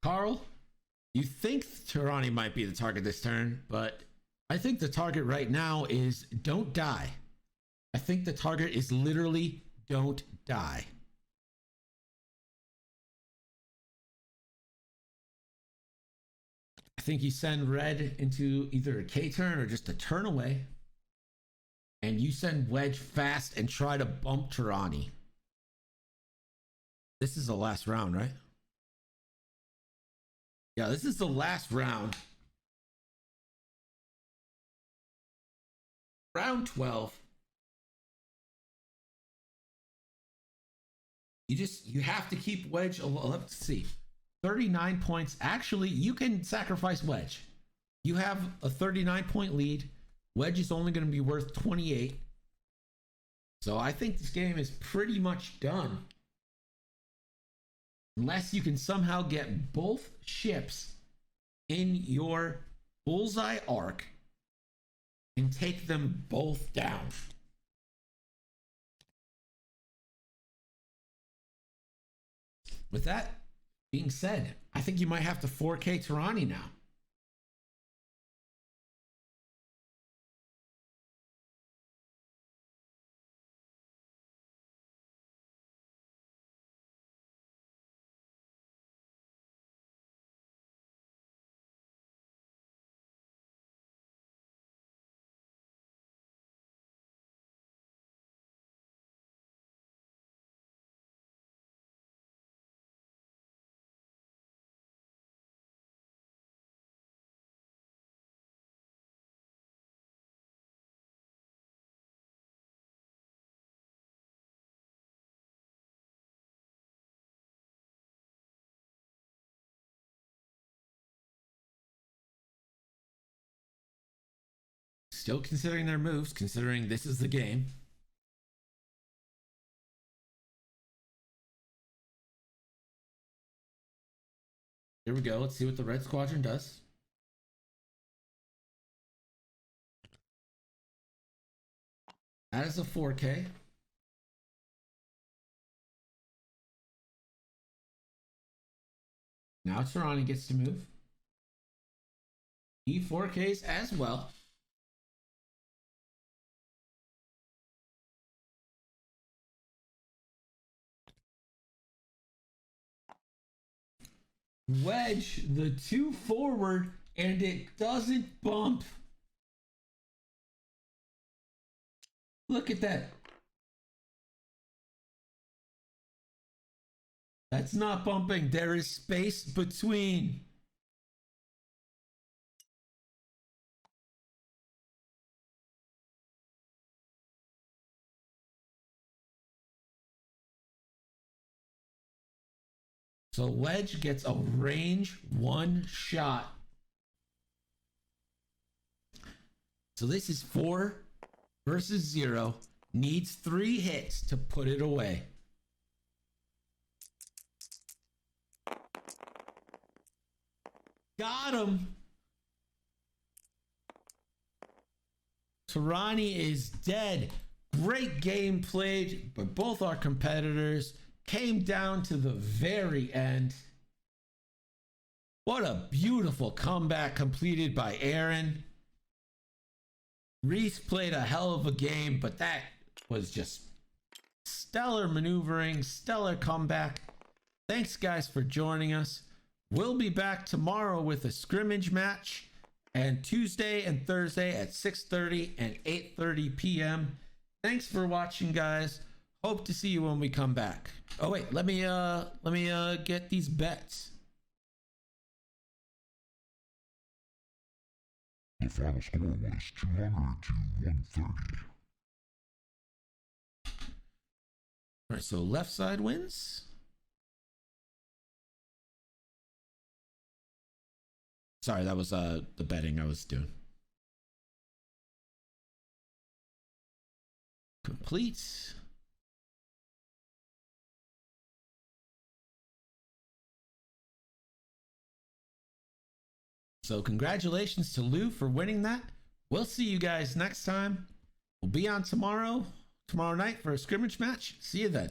Carl, you think Tirani might be the target this turn, but I think the target right now is don't die. I think the target is literally don't die. I think you send red into either a K turn or just a turn away. And you send Wedge fast and try to bump Tirani. This is the last round, right? Yeah, this is the last round. Round 12. You have to keep Wedge alive. Let's see. 39 points. Actually, you can sacrifice Wedge. You have a 39-point lead. Wedge is only going to be worth 28. So I think this game is pretty much done. Unless you can somehow get both ships in your bullseye arc and take them both down. With that being said, I think you might have to 4K Tirani now. Still considering their moves, considering this is the game. Here we go. Let's see what the Red Squadron does. That is a 4K. Now Tirani gets to move. He 4Ks as well. Wedge the 2 forward and it doesn't bump. Look at that. That's not bumping. There is space between. So Wedge gets a range 1 shot. So this is 4 versus 0. Needs 3 hits to put it away. Got him. Tirani is dead. Great game played by both our competitors. Came down to the very end. What a beautiful comeback completed by Aaron. Rhys played a hell of a game, but that was just stellar maneuvering, stellar comeback. Thanks, guys, for joining us. We'll be back tomorrow with a scrimmage match, and Tuesday and Thursday at 6:30 and 8:30 p.m. Thanks for watching, guys. Hope to see you when we come back. Oh wait, let me get these bets. The final score was 200 to 130. All right, so left side wins. Sorry, that was the betting I was doing. Complete. So congratulations to Lou for winning that. We'll see you guys next time. We'll be on tomorrow night for a scrimmage match. See you then.